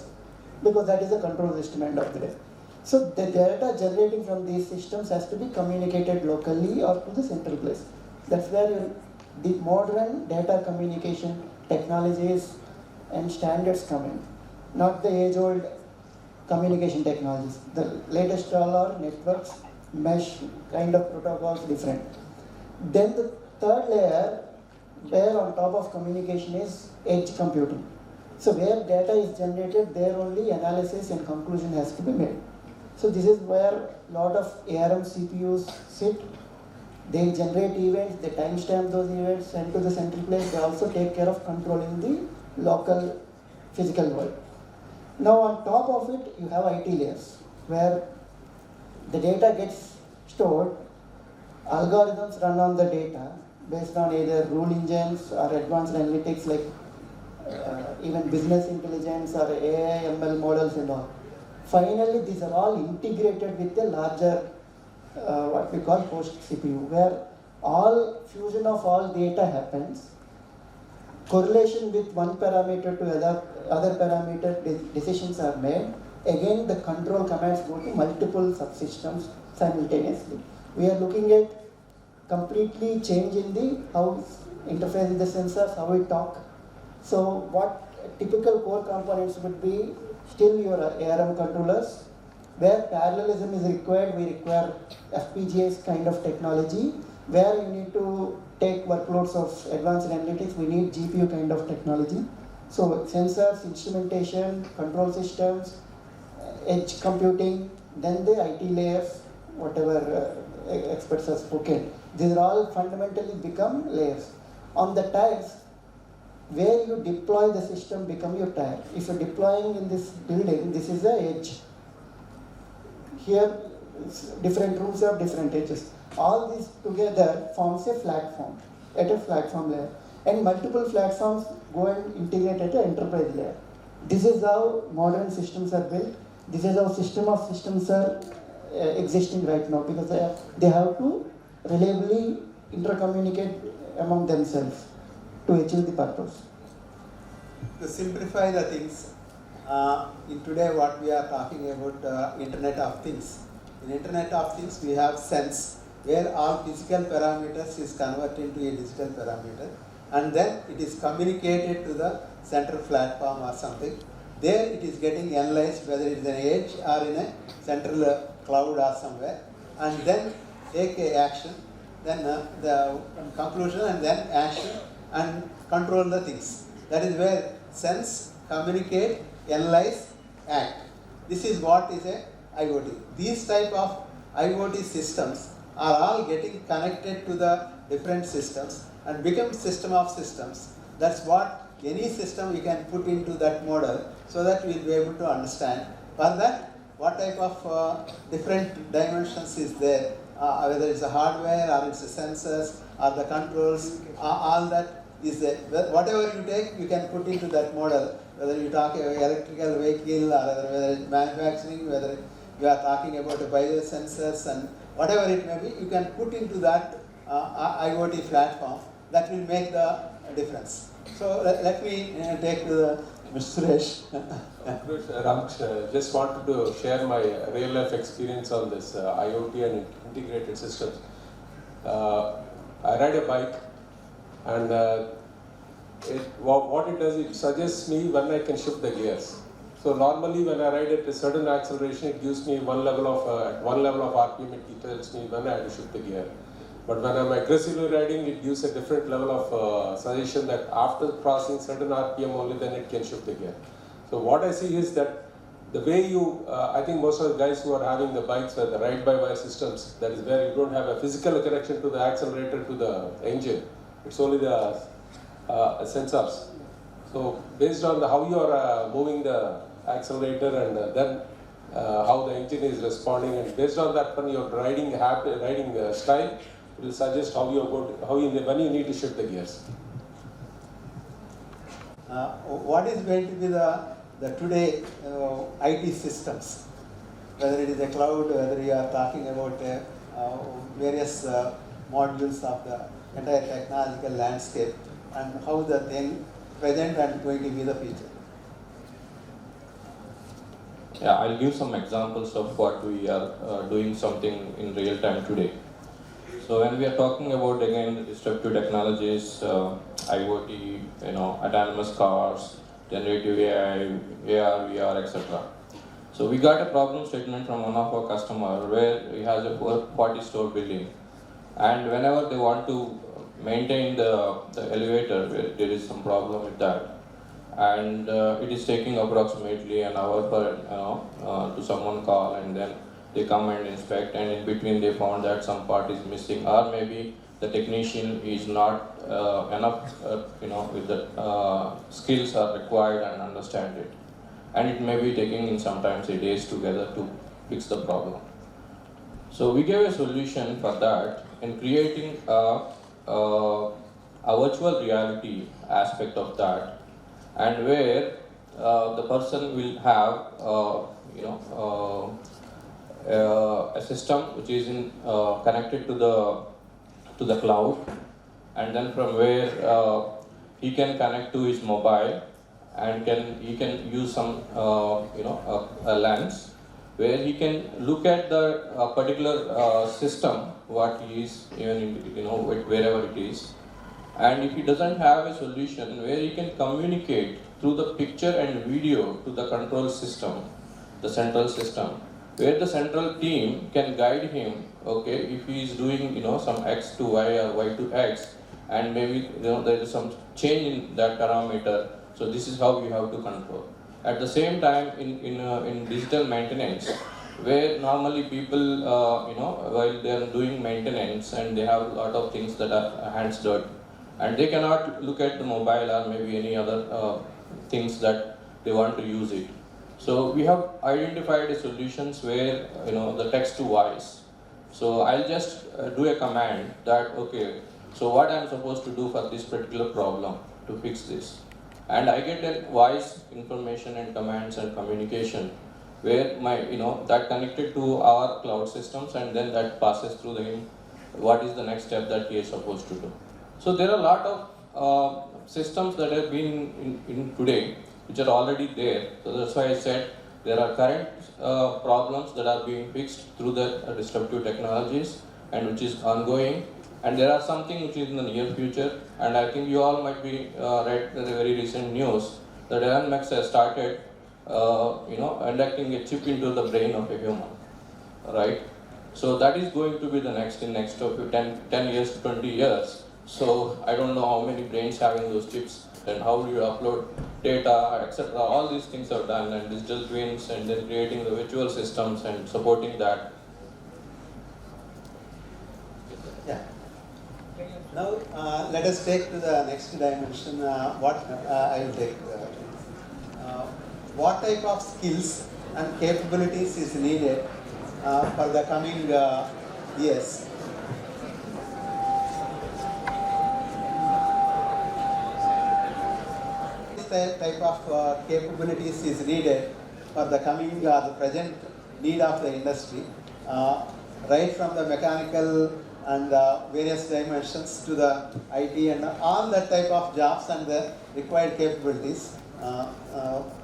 because that is a control system end of the day. So the data generating from these systems has to be communicated locally or to the central place. That's where the modern data communication technologies and standards come in, not the age-old communication technologies. The latest all are networks, mesh kind of protocols, different. Then the third layer, where on top of communication is edge computing. So where data is generated, there only analysis and conclusion has to be made. So this is where a lot of ARM CPUs sit. They generate events, they timestamp those events, send to the central place. They also take care of controlling the local physical world. Now on top of it, you have IT layers, where the data gets stored, algorithms run on the data based on either rule engines or advanced analytics like even business intelligence or AI, ML models and all. Finally, these are all integrated with a larger, what we call host CPU, where all fusion of all data happens, correlation with one parameter to other parameter decisions are made. Again, the control commands go to multiple subsystems simultaneously. We are looking at completely change in the how interface with the sensors, how we talk. So what typical core components would be still your ARM controllers. Where parallelism is required, we require FPGAs kind of technology. Where you need to take workloads of advanced analytics, we need GPU kind of technology. So sensors, instrumentation, control systems, edge computing, then the IT layers, whatever experts have spoken. These are all fundamentally become layers. On the tiers, where you deploy the system become your tier. If you're deploying in this building, this is the edge. Here, different rooms have different edges. All this together forms a platform at a platform layer. And multiple platforms go and integrate at an enterprise layer. This is how modern systems are built. This is how system of systems are existing right now, because they have to reliably intercommunicate among themselves to achieve the purpose. To simplify the things, in today what we are talking about Internet of Things. In Internet of Things we have sense, where all physical parameters is converted into a digital parameter, and then it is communicated to the central platform or something. There it is getting analyzed whether it is an edge or in a central cloud or somewhere, and then take a action, then the conclusion and then action and control the things. That is where sense, communicate, analyze, act. This is what is a IoT. These type of IoT systems are all getting connected to the different systems and become system of systems. That's what any system you can put into that model, so that we will be able to understand. For that, what type of different dimensions is there, whether it's a hardware or it's a sensors or the controls, all that is there. Whatever you take, you can put into that model, whether you talk about electrical vehicle or whether it's manufacturing, whether you are talking about biosensors and whatever it may be, you can put into that IoT platform. That will make the difference. So let me take to Mr. Suresh. Ramesh, just wanted to share my real life experience on this IoT and integrated systems. I ride a bike, and what it does, it suggests me when I can shift the gears. So normally when I ride at a certain acceleration, it gives me one level of RPM, it tells me when I have to shift the gear. But when I'm aggressively riding, it gives a different level of suggestion that after crossing certain RPM only, then it can shift the gear. So what I see is that the way you, I think most of the guys who are having the bikes where the ride-by-wire systems, that is where you don't have a physical connection to the accelerator to the engine. It's only the sensors. So based on how you are moving the accelerator and then how the engine is responding, and based on that, when your riding style, it will suggest how you are going to, when you need to shift the gears. What is going to be the today IT systems, whether it is a cloud, whether you are talking about various modules of the entire technological landscape, and how the thing present and going to be the future. Yeah, I'll give some examples of what we are doing something in real time today. So when we are talking about again disruptive technologies, IoT, autonomous cars, generative AI, AR, VR, etc. So we got a problem statement from one of our customers where he has a 40-store building, and whenever they want to maintain the elevator, there is some problem with that, and it is taking approximately an hour per to someone call, and then they come and inspect, and in between they found that some part is missing, or maybe the technician is not enough, with the skills are required and understand it, and it may be taking in sometimes a days together to fix the problem. So we gave a solution for that in creating a virtual reality aspect of that, and where the person will have a system which is connected to the cloud, and then from where he can connect to his mobile, and he can use some a lens where he can look at the particular system what he is even in, wherever it is. And if he doesn't have a solution where he can communicate through the picture and video to the control system, the central system, where the central team can guide him, okay, if he is doing some X to Y or Y to X, and maybe there is some change in that parameter, so this is how you have to control. At the same time, in digital maintenance, where normally people while they are doing maintenance and they have a lot of things that are hands dirty, and they cannot look at the mobile or maybe any other things that they want to use it. So we have identified solutions where the text to voice. So I'll just do a command that, okay, so what I'm supposed to do for this particular problem to fix this, and I get a voice information and commands and communication where my that connected to our cloud systems, and then that passes through him what is the next step that he is supposed to do. So there are a lot of systems that have been in today which are already there. So that's why I said there are current problems that are being fixed through the disruptive technologies and which is ongoing, and there are something which is in the near future. And I think you all might be read the very recent news that Elon Musk has started inducting a chip into the brain of a human, right? So that is going to be the next 10 years to 20 years. So I don't know how many brains having those chips, and how do you upload data, etc. All these things are done, and digital twins, and then creating the virtual systems and supporting that. Yeah. Now let us take to the next dimension. What I will take. What type of skills and capabilities is needed for the coming years? This type of capabilities is needed for the coming the present need of the industry, right from the mechanical and various dimensions to the IT and all that type of jobs and the required capabilities.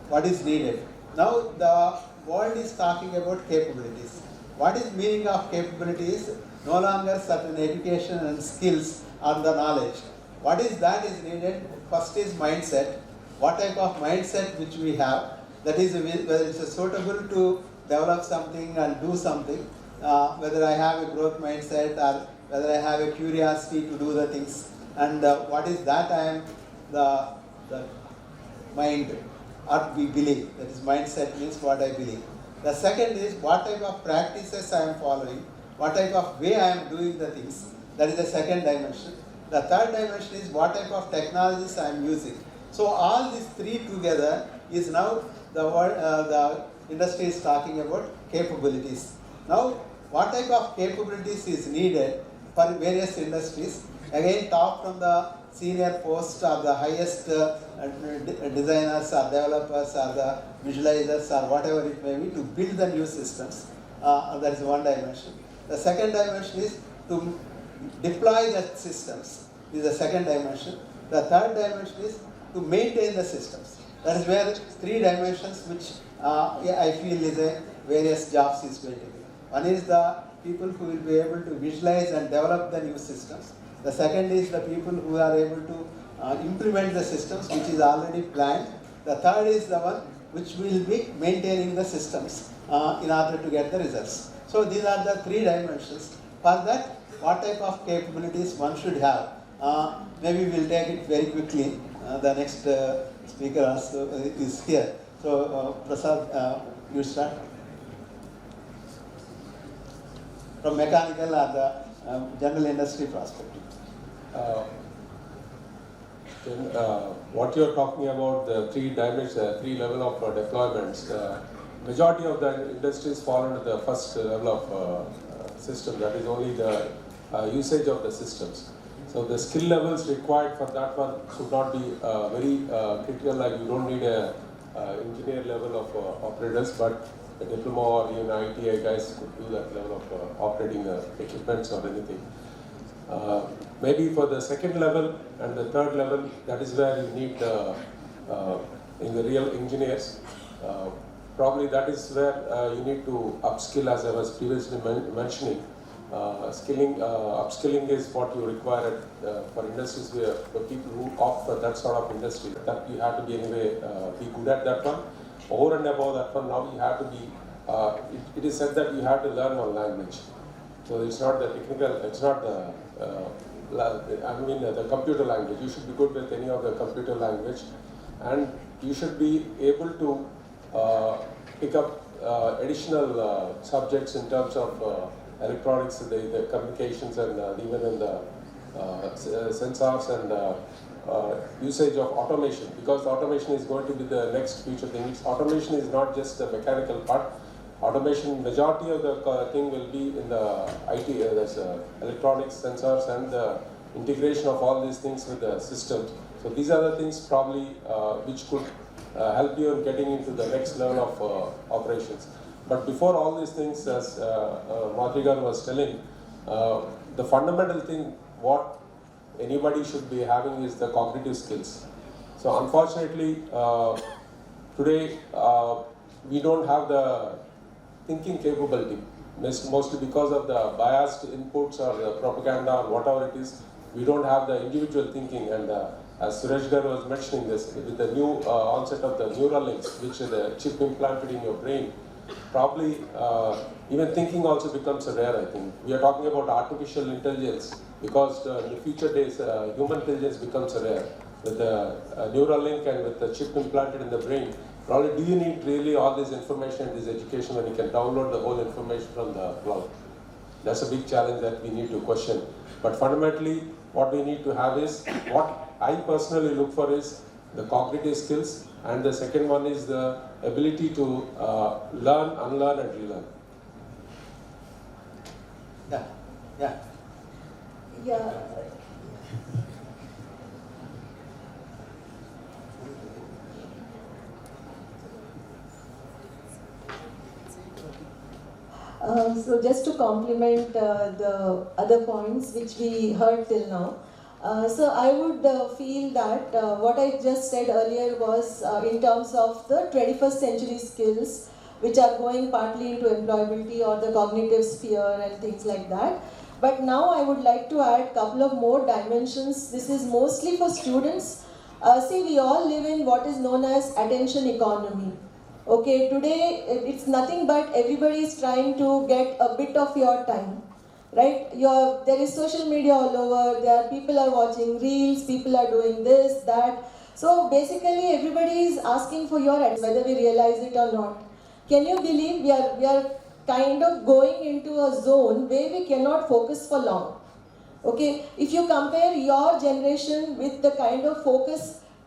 What is needed. Now the world is talking about capabilities. What is meaning of capabilities? No longer certain education and skills or the knowledge. What is that is needed? First is mindset. What type of mindset which we have, that is whether it's suitable to develop something and do something, whether I have a growth mindset or whether I have a curiosity to do the things, and what is that I am the mind. What we believe, that is mindset means what I believe. The second is what type of practices I am following, what type of way I am doing the things, that is the second dimension. The third dimension is what type of technologies I am using. So all these three together is now the industry is talking about capabilities. Now what type of capabilities is needed for various industries? Again, top from the senior post or the highest designers or developers or the visualizers or whatever it may be to build the new systems. That is one dimension. The second dimension is to deploy the systems. This is the second dimension. The third dimension is to maintain the systems. That is where three dimensions which I feel is a various jobs is going to be. One is the people who will be able to visualize and develop the new systems. The second is the people who are able to implement the systems which is already planned. The third is the one which will be maintaining the systems in order to get the results. So these are the three dimensions. For that, what type of capabilities one should have? Maybe we'll take it very quickly. The next speaker also is here. So Prasad, you start. From mechanical or the general industry perspective. What you're talking about, the three dimensions, three level of deployments, majority of the industries fall under the first level of system, that is only the usage of the systems. So the skill levels required for that one should not be very critical, like you don't need a engineer level of operators, but a diploma or even ITI guys could do that level of operating equipments or anything. Maybe for the second level and the third level, that is where you need in the real engineers. Probably that is where you need to upskill, as I was previously mentioning. Upskilling is what you require for industries where the people who opt for that sort of industry. That you have to be anyway be good at that one. Over and above that one, now you have to be. It is said that you have to learn one language. So it's not the technical. It's not the. The computer language. You should be good with any of the computer language, and you should be able to pick up additional subjects in terms of electronics, the communications, and even in the sensors and usage of automation, because automation is going to be the next future thing. Automation is not just the mechanical part. Automation, majority of the thing will be in the IT, there's electronics, sensors, and the integration of all these things with the systems. So these are the things probably which could help you in getting into the next level of operations. But before all these things, as Madhurigar was telling, the fundamental thing what anybody should be having is the cognitive skills. So unfortunately, today we don't have the thinking capability, mostly because of the biased inputs or the propaganda or whatever it is. We don't have the individual thinking, and as Suresh Gar was mentioning this, with the new onset of the neural links, which is the chip implanted in your brain, probably even thinking also becomes rare, I think. We are talking about artificial intelligence because in the future days, human intelligence becomes rare. With the neural link and with the chip implanted in the brain, probably do you need really all this information, this education, when you can download the whole information from the cloud? That's a big challenge that we need to question. But fundamentally, what we need to have is, what I personally look for is the cognitive skills, and the second one is the ability to learn, unlearn, and relearn. Yeah. So just to complement the other points which we heard till now, so I would feel that what I just said earlier was in terms of the 21st century skills which are going partly into employability or the cognitive sphere and things like that. But now I would like to add a couple of more dimensions. This is mostly for students. See, we all live in what is known as attention economy. Okay, today it's nothing but everybody is trying to get a bit of your time, right? There is social media all over, people are watching reels, people are doing this, that. So basically everybody is asking for your attention, whether we realize it or not. Can you believe we are kind of going into a zone where we cannot focus for long? Okay, if you compare your generation with the kind of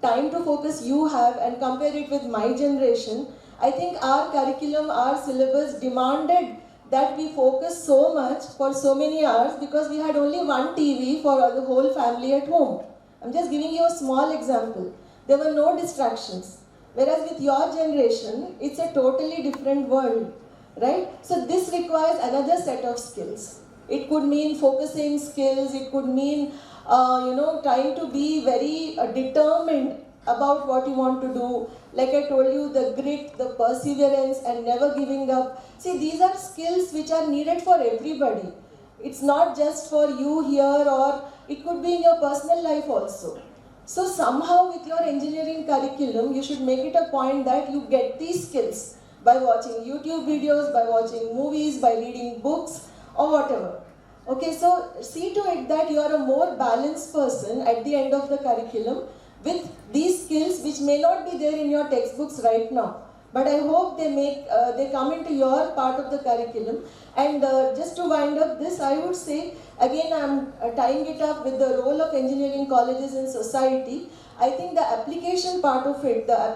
time to focus you have and compare it with my generation, I think our curriculum, our syllabus demanded that we focus so much for so many hours because we had only one TV for the whole family at home. I'm just giving you a small example. There were no distractions. Whereas with your generation, it's a totally different world, right? So this requires another set of skills. It could mean focusing skills, it could mean, trying to be very determined about what you want to do. Like I told you, the grit, the perseverance, and never giving up. See, these are skills which are needed for everybody. It's not just for you here, or it could be in your personal life also. So somehow with your engineering curriculum, you should make it a point that you get these skills by watching YouTube videos, by watching movies, by reading books, or whatever. Okay, so see to it that you are a more balanced person at the end of the curriculum with these skills which may not be there in your textbooks right now. But I hope they come into your part of the curriculum. And just to wind up this, I would say, again I'm tying it up with the role of engineering colleges in society. I think the application part of it, the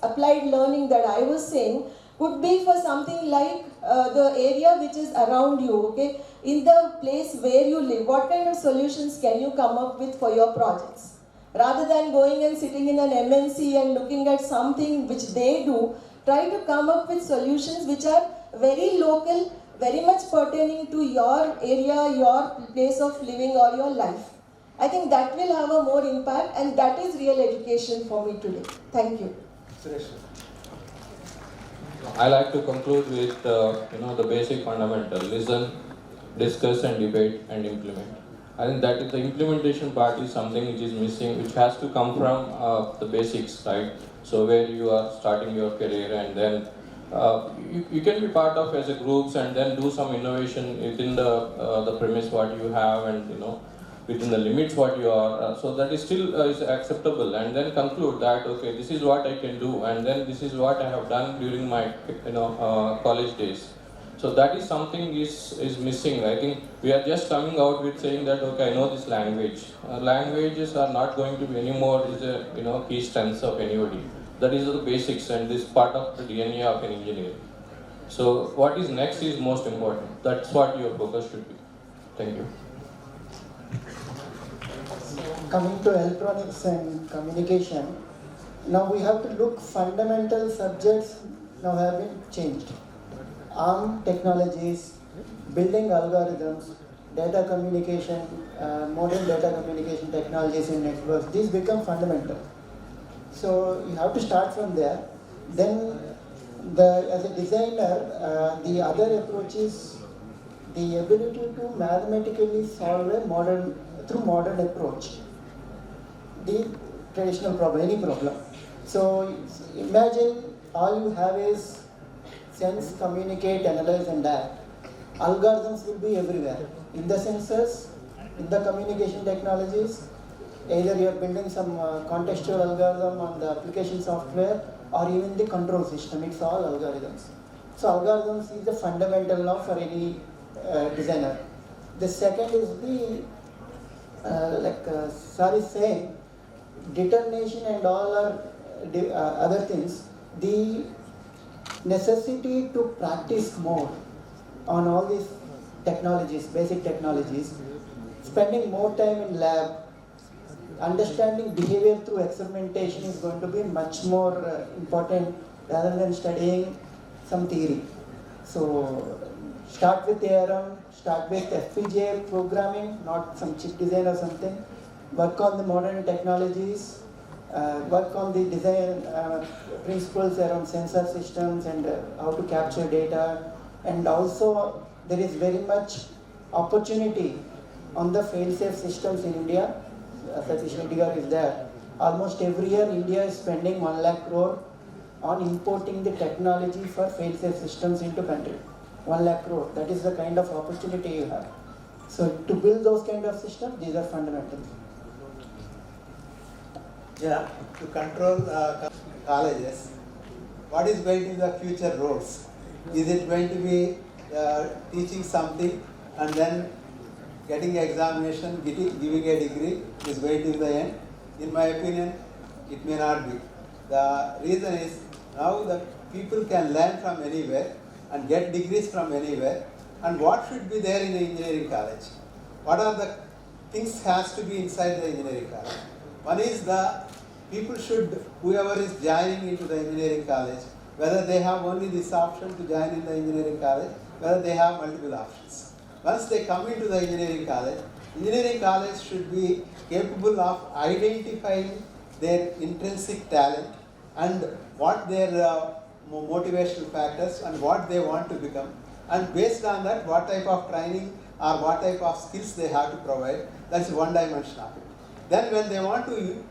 applied learning that I was saying, could be for something like the area which is around you, okay? In the place where you live, what kind of solutions can you come up with for your projects? Rather than going and sitting in an MNC and looking at something which they do, try to come up with solutions which are very local, very much pertaining to your area, your place of living or your life. I think that will have a more impact, and that is real education for me today. Thank you. Suresh. I like to conclude with the basic fundamental: listen, discuss, and debate and implement. I think that is the implementation part is something which is missing, which has to come from the basics, right? So where you are starting your career, and then you can be part of as a groups, and then do some innovation within the premise what you have, and within the limits what you are, so that is still is acceptable, and then conclude that okay, this is what I can do, and then this is what I have done during my college days. So that is something is missing. I think we are just coming out with saying that okay, I know this language. Languages are not going to be anymore is a key strengths of anybody. That is the basics, and this part of the DNA of an engineer. So what is next is most important. That's what your focus should be. Thank you. Coming to electronics and communication, now we have to look fundamental subjects now have been changed. ARM technologies, building algorithms, data communication, modern data communication technologies and networks, these become fundamental. So you have to start from there. Then as a designer, the other approach is the ability to mathematically solve through modern approach the traditional problem, any problem. So imagine all you have is sense, communicate, analyze and act. Algorithms will be everywhere. In the sensors, in the communication technologies, either you are building some contextual algorithm on the application software or even the control system, it's all algorithms. So algorithms is the fundamental now for any designer. The second is the, Sari is saying, determination and all are other things. The necessity to practice more on all these technologies, basic technologies, spending more time in lab, understanding behavior through experimentation is going to be much more important rather than studying some theory. So start with ARM, start with FPGA programming, not some chip design or something. Work on the modern technologies, work on the design principles around sensor systems and how to capture data. And also there is very much opportunity on the fail-safe systems in India. Satish Reddy is there. Almost every year India is spending 1 lakh crore on importing the technology for fail-safe systems into country. 1 lakh crore, that is the kind of opportunity you have. So to build those kind of systems, these are fundamental. Yeah, to control colleges, what is going to be the future roles? Is it going to be teaching something and then getting examination, giving a degree is going to be the end? In my opinion, it may not be. The reason is now the people can learn from anywhere and get degrees from anywhere. And what should be there in the engineering college? What are the things has to be inside the engineering college? One is the people should, whoever is joining into the engineering college, whether they have only this option to join in the engineering college, whether they have multiple options. Once they come into the engineering college should be capable of identifying their intrinsic talent and what their motivational factors and what they want to become, and based on that what type of training or what type of skills they have to provide. That's one dimension of it. Then when they want to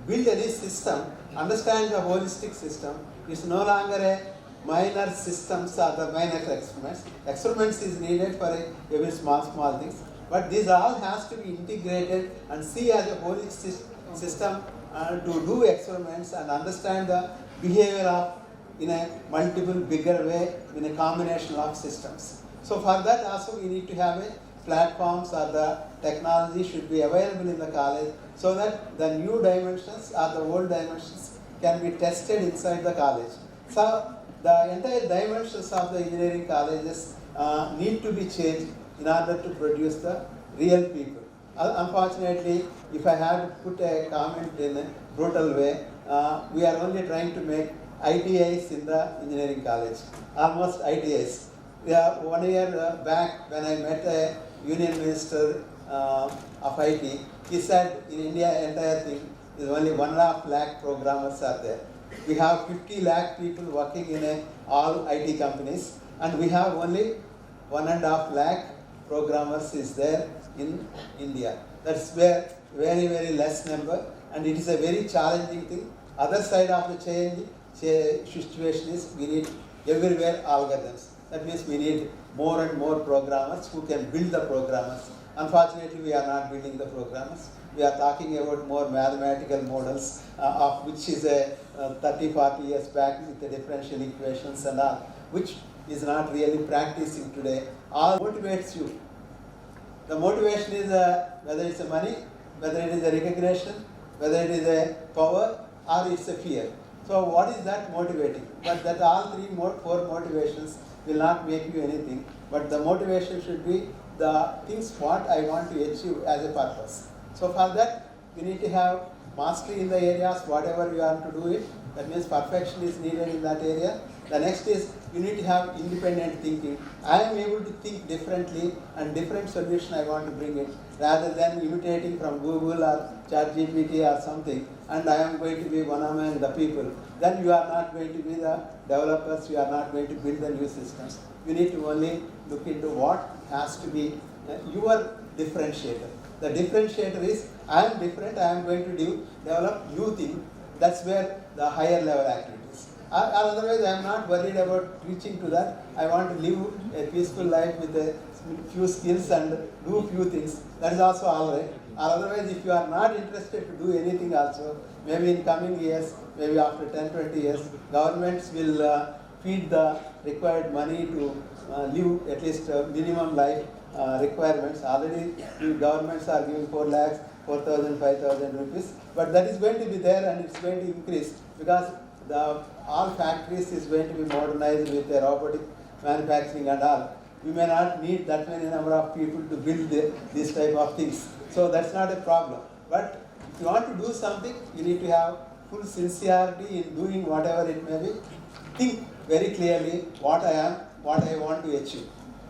build any system, understand the holistic system, it's no longer a minor systems or the minor experiments. Experiments is needed for every small things, but these all has to be integrated and see as a holistic system to do experiments and understand the behavior of in a multiple bigger way in a combination of systems. So for that also we need to have a platforms or the technology should be available in the college so that the new dimensions or the old dimensions can be tested inside the college. So the entire dimensions of the engineering colleges need to be changed in order to produce the real people. Unfortunately, if I have to put a comment in a brutal way, we are only trying to make ITIs in the engineering college, almost ITIs. 1 year back when I met a union minister of IT, he said in India entire thing is only 1.5 lakh programmers are there. We have 50 lakh people working in all IT companies, and we have only 1.5 lakh programmers is there in India. That's where very, very less number, and it is a very challenging thing. Other side of the situation is we need everywhere algorithms. That means we need more and more programmers who can build the programmers. Unfortunately, we are not building the programmers. We are talking about more mathematical models, of which is a 30, 40 years back with the differential equations and all, which is not really practicing today. All motivates you. The motivation is whether it's a money, whether it is a recognition, whether it is a power, or it's a fear. So what is that motivating? But that all four motivations will not make you anything. But the motivation should be the things what I want to achieve as a purpose. So for that, we need to have mastery in the areas, whatever you want to do it. That means perfection is needed in that area. The next is you need to have independent thinking. I am able to think differently and different solution I want to bring it rather than imitating from Google or ChatGPT or something, and I am going to be one among the people. Then you are not going to be the developers, you are not going to build the new systems. You need to only look into what has to be your differentiator. The differentiator is I am different, I am going to develop new thing. That's where the higher level activities. Otherwise, I am not worried about reaching to that. I want to live a peaceful life with a few skills and do few things. That is also all right. Or otherwise, if you are not interested to do anything also, maybe in coming years, maybe after 10, 20 years, governments will feed the required money to live at least minimum life requirements. Already the governments are giving 4 lakhs, 4,000, 5,000 rupees. But that is going to be there and it's going to increase because all factories is going to be modernized with the robotic manufacturing and all. We may not need that many number of people to build these type of things. So that's not a problem. But if you want to do something, you need to have full sincerity in doing whatever it may be. Think very clearly what I am, what I want to achieve.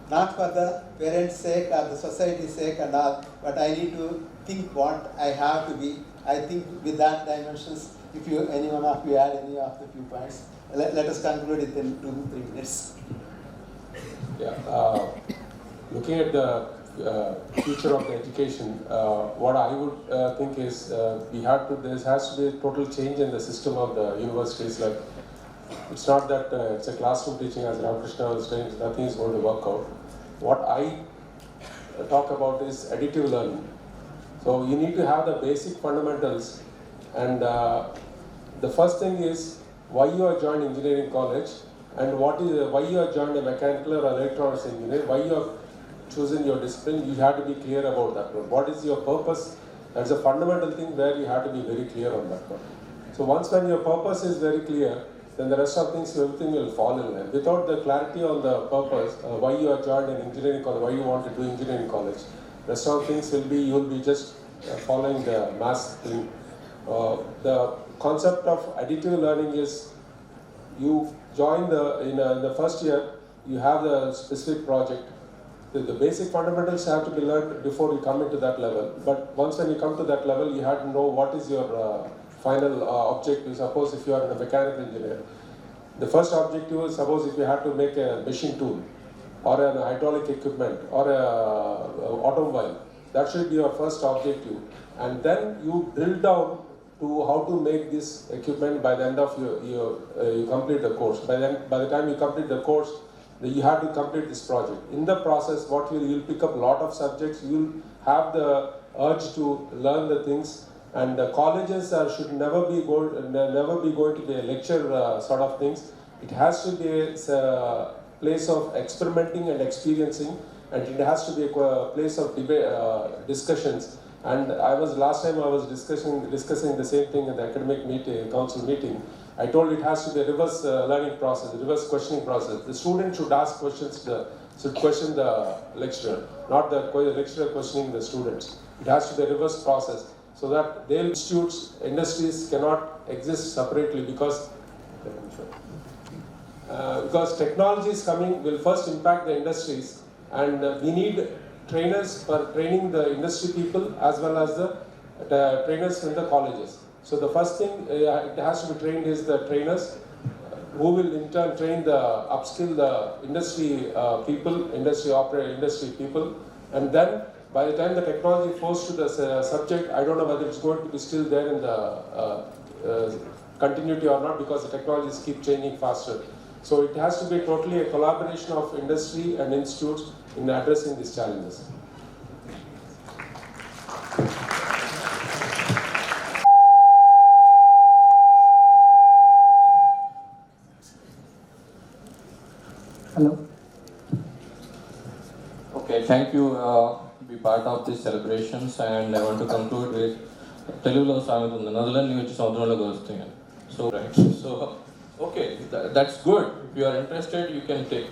Not for the parents' sake or the society's sake and all, but I need to think what I have to be. I think with that dimensions, if any one of you add any of the few points, let us conclude it in 2-3 minutes. Yeah, looking at the future of the education, what I would think is there has to be a total change in the system of the universities. Like, it's not that it's a classroom teaching, as Ramakrishna was saying, nothing is going to work out. What I talk about is additive learning. So you need to have the basic fundamentals, and the first thing is why you are joined engineering college, and why you are joined a mechanical or electronics engineer, why you have chosen your discipline. You have to be clear about that one. What is your purpose? That's a fundamental thing where you have to be very clear on that one. So once when your purpose is very clear, then the rest of things, everything will fall in line. Without the clarity on the purpose, why you are joined in engineering college, why you want to do engineering college, rest of things will be, you will be just following the mass thing. The concept of additive learning is you join in the first year, you have the specific project. The basic fundamentals have to be learned before you come into that level. But once when you come to that level, you have to know what is your final objective. Suppose if you are a mechanical engineer, the first objective is, suppose if you have to make a machine tool or an hydraulic equipment or an automobile, that should be your first objective. And then you drill down to how to make this equipment by the end of you complete the course. By the time you complete the course, you have to complete this project. In the process, you'll pick up a lot of subjects. You'll have the urge to learn the things. And the colleges should never be going to be a lecture sort of things. It has to be a place of experimenting and experiencing, and it has to be a place of debate, discussions. And last time I was discussing the same thing in the academic meeting, council meeting. I told it has to be a reverse learning process, a reverse questioning process. The student should ask questions, should question the lecturer, not the lecturer questioning the students. It has to be a reverse process so that their institutes, industries cannot exist separately because technology is coming, will first impact the industries, and we need trainers for training the industry people as well as the trainers in the colleges. So the first thing it has to be trained is the trainers who will in turn train upskill the industry people, industry people, and then by the time the technology flows to the subject, I don't know whether it's going to be still there in the continuity or not, because the technologies keep changing faster. So it has to be totally a collaboration of industry and institutes in addressing these challenges. Hello. Okay, thank you be part of these celebrations, and I want to conclude with Telugulo సామెత ఉంది నదులన్నీ వచ్చి సముద్రంలో కలుస్తాయి. So right, so okay, that's good. If you are interested, you can take,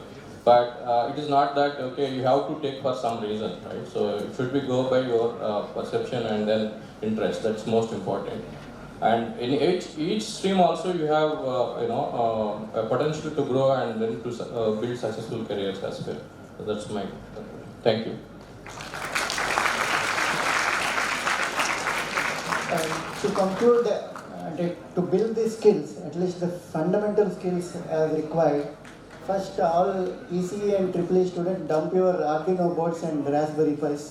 but it is not that okay. You have to take for some reason, right? So it should be go by your perception and then interest. That's most important. And in each stream also you have a potential to grow and then to build successful careers as well. So that's my thank you. To conclude, to build these skills, at least the fundamental skills as required, first all ECE and EEE students dump your Arduino boards and Raspberry Pis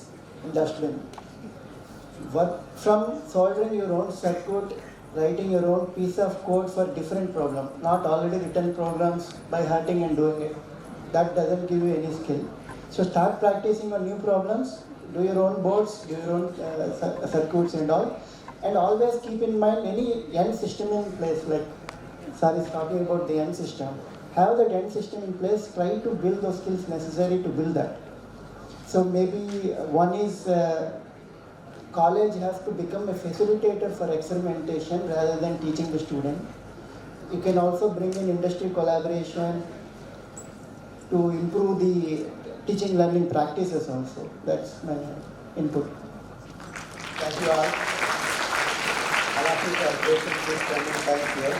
in dustbin. Work from soldering your own circuit, writing your own piece of code for different problem, not already written programs by hurting and doing it. That doesn't give you any skill. So start practicing on new problems, do your own boards, do your own circuits and all. And always keep in mind any end system in place, like Sir is talking about the end system. Have that end system in place, try to build those skills necessary to build that. So maybe one is college has to become a facilitator for experimentation rather than teaching the student. You can also bring in industry collaboration to improve the teaching learning practices also. That's my input. Thank you all. All of you are patient with spending time here.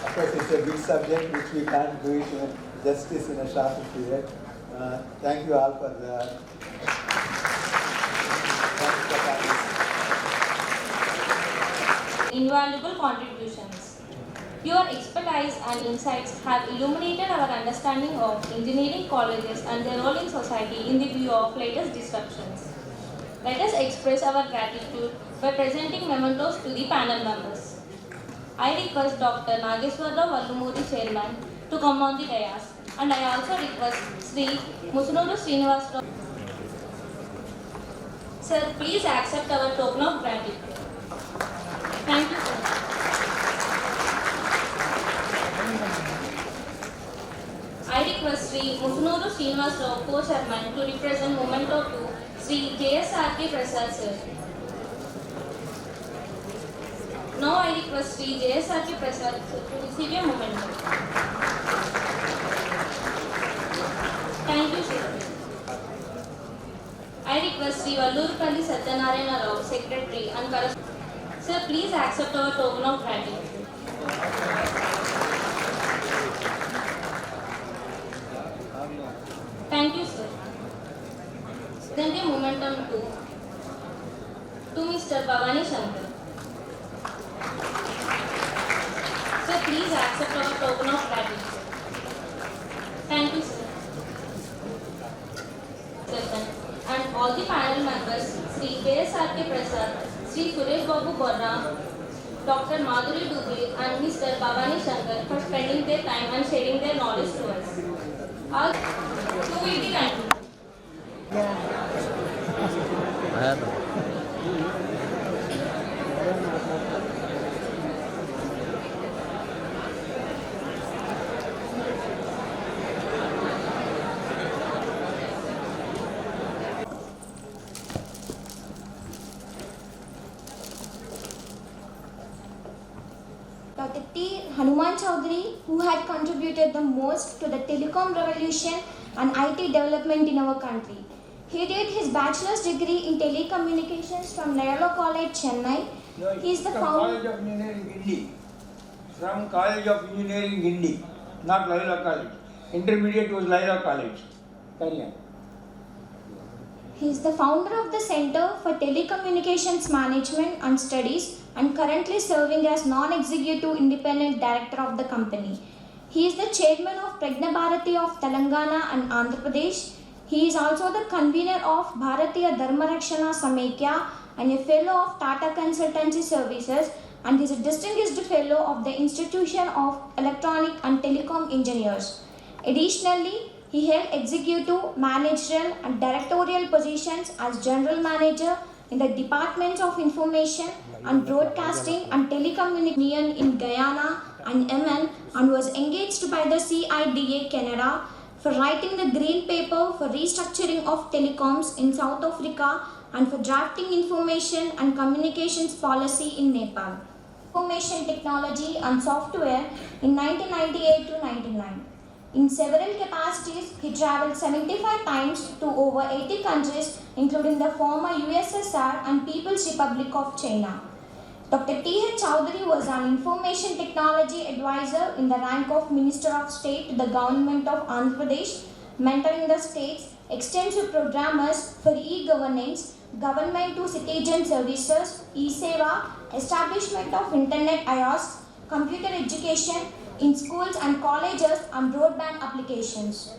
Of course, it's a big subject which we can't do it justice in a short period. Thank you all for the. Invaluable contributions. Your expertise and insights have illuminated our understanding of engineering colleges and their role in society in the view of latest disruptions. Let us express our gratitude by presenting mementos to the panel members. I request Dr. Nageswarrao Vallumuri Chairman to come on the dais, and I also request Sri Musunuru Srinivasrao. Sir, please accept our token of gratitude. Thank you, sir. I request Sri Musunuru Srinivasrao, Co-Chairman, to represent memento to Sri JSRK Prasad, sir. Now I request Sri JSRK Prasad sir, to receive a memento. Thank you, sir. I request Sri Vallurpalli Satyanarayana Rao, Secretary and Correspondent. Sir, please accept our token of gratitude. Thank you, sir. Then the momentum to Mr. Bhavani Shankar. Sir, please accept our token of gratitude. Thank you, sir. And all the panel members, Sri JSRK Prasad, Sri Suresh Babu Borra, Dr. Madhuri Dubey and Mr. Bhavani Shankar for spending their time and sharing their knowledge to us. All who will be concluded. Dr. T. Chaudhary, who had contributed the most to the telecom revolution and IT development in our country. He did his bachelor's degree in telecommunications from Nayala College, Chennai. He is the from founder. College of Engineering, Gindi. From College of Engineering, Gindi, not Laila College. Intermediate was Laila College. Carry on. He is the founder of the Center for Telecommunications Management and Studies and currently serving as non-executive independent director of the company. He is the chairman of Pragna Bharati of Telangana and Andhra Pradesh. He is also the convener of Bharatiya Dharmarakshana Samaikya and a fellow of Tata Consultancy Services, and is a distinguished fellow of the Institution of Electronic and Telecom Engineers. Additionally, he held executive, managerial and directorial positions as general manager in the Departments of Information and Broadcasting and Telecommunication in Guyana and Yemen, and was engaged by the CIDA Canada for writing the Green Paper for restructuring of telecoms in South Africa and for drafting information and communications policy in Nepal. Information technology and software in 1998 to 99. In several capacities, he traveled 75 times to over 80 countries, including the former USSR and People's Republic of China. Dr. T.H. Chaudhary was an information technology advisor in the rank of Minister of State to the government of Andhra Pradesh, mentoring the state's extensive programmers for e-governance, government to citizen services, e-seva, establishment of internet IOS, computer education in schools and colleges and broadband applications.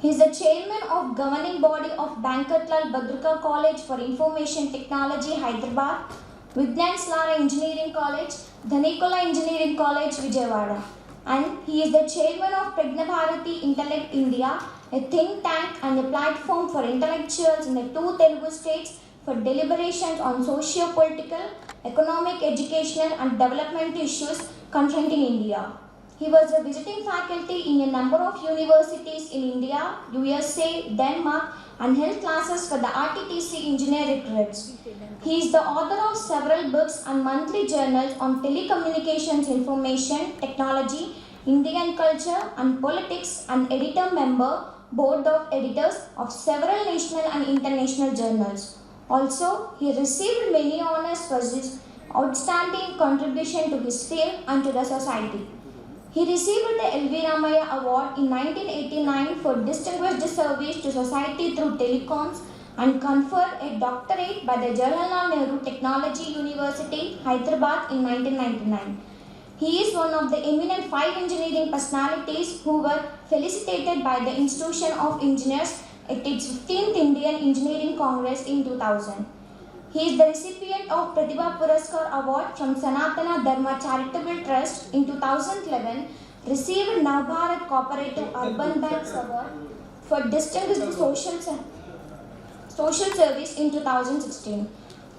He is the chairman of governing body of Bankatlal Badrika College for Information Technology, Hyderabad, Vignan Slara Engineering College, Dhanikola Engineering College, Vijayawada. And he is the chairman of Pragna Bharati Intellect India, a think tank and a platform for intellectuals in the 2 Telugu states for deliberations on socio-political, economic, educational and development issues confronting India. He was a visiting faculty in a number of universities in India, USA, Denmark, and held classes for the RTTC engineer recruits. He is the author of several books and monthly journals on telecommunications information, technology, Indian culture and politics, and editor member, board of editors of several national and international journals. Also, he received many honors for his outstanding contribution to his field and to the society. He received the L.V. Ramaya Award in 1989 for distinguished service to society through telecoms and conferred a doctorate by the Jawaharlal Nehru Technology University, Hyderabad in 1999. He is one of the eminent 5 engineering personalities who were felicitated by the Institution of Engineers at its 15th Indian Engineering Congress in 2000. He is the recipient of Pratibha Puraskar Award from Sanatana Dharma Charitable Trust in 2011, received Navbharat Cooperative Urban Banks Award for Distinguished Social Service in 2016.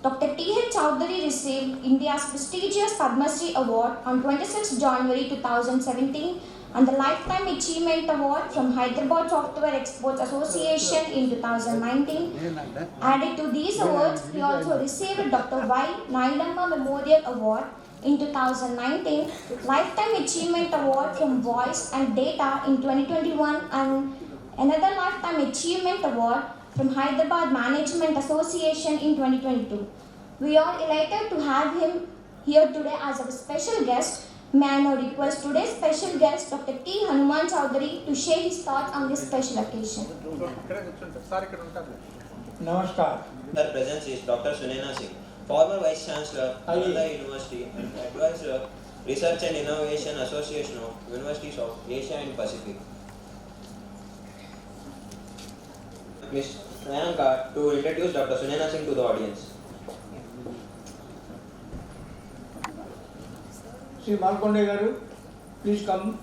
Dr. T.H. Chaudhary received India's prestigious Padma Shri Award on 26 January 2017 and the Lifetime Achievement Award from Hyderabad Software Exports Association in 2019. Added to these awards, he also received Dr. Y. Naidamma Memorial Award in 2019, Lifetime Achievement Award from Voice and Data in 2021, and another Lifetime Achievement Award from Hyderabad Management Association in 2022. We are elated to have him here today as our special guest. May I now request today's special guest, Dr. T. Hanuman Chaudhary, to share his thoughts on this special occasion. Namaskar. Our presence is Dr. Sunena Singh, former Vice Chancellor, Nalanda University and Advisor, Research and Innovation Association of Universities of Asia and Pacific. Ms. Priyanka to introduce Dr. Sunena Singh to the audience. Sri Malkonde Garu, please come.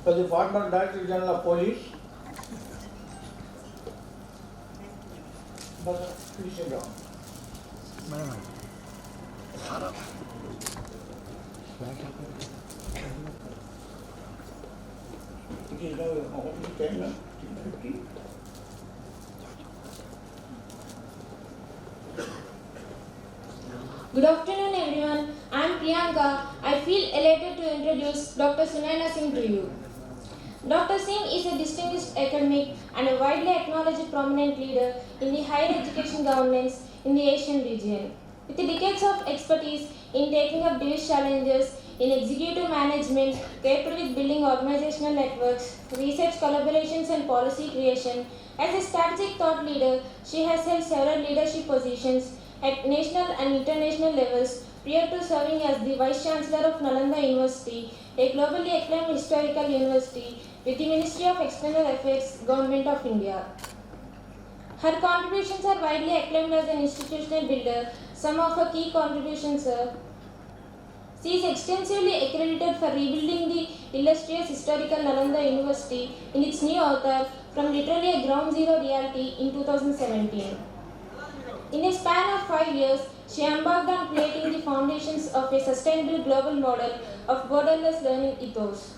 For the former Director General of Police. Please sit down. It is now only 10:50. Good afternoon everyone. I am Priyanka, I feel elated to introduce Dr. Sunaina Singh to you. Dr. Singh is a distinguished academic and a widely acknowledged prominent leader in the higher education governance in the Asian region. With decades of expertise in taking up diverse challenges in executive management, capable with building organizational networks, research collaborations and policy creation, as a strategic thought leader, she has held several leadership positions at national and international levels prior to serving as the Vice Chancellor of Nalanda University, a globally acclaimed historical university with the Ministry of External Affairs, Government of India. Her contributions are widely acclaimed as an institutional builder. Some of her key contributions are: she is extensively accredited for rebuilding the illustrious historical Nalanda University in its new avatar from literally a ground zero reality in 2017. In a span of 5 years, she embarked on creating the foundations of a sustainable global model of borderless learning ethos.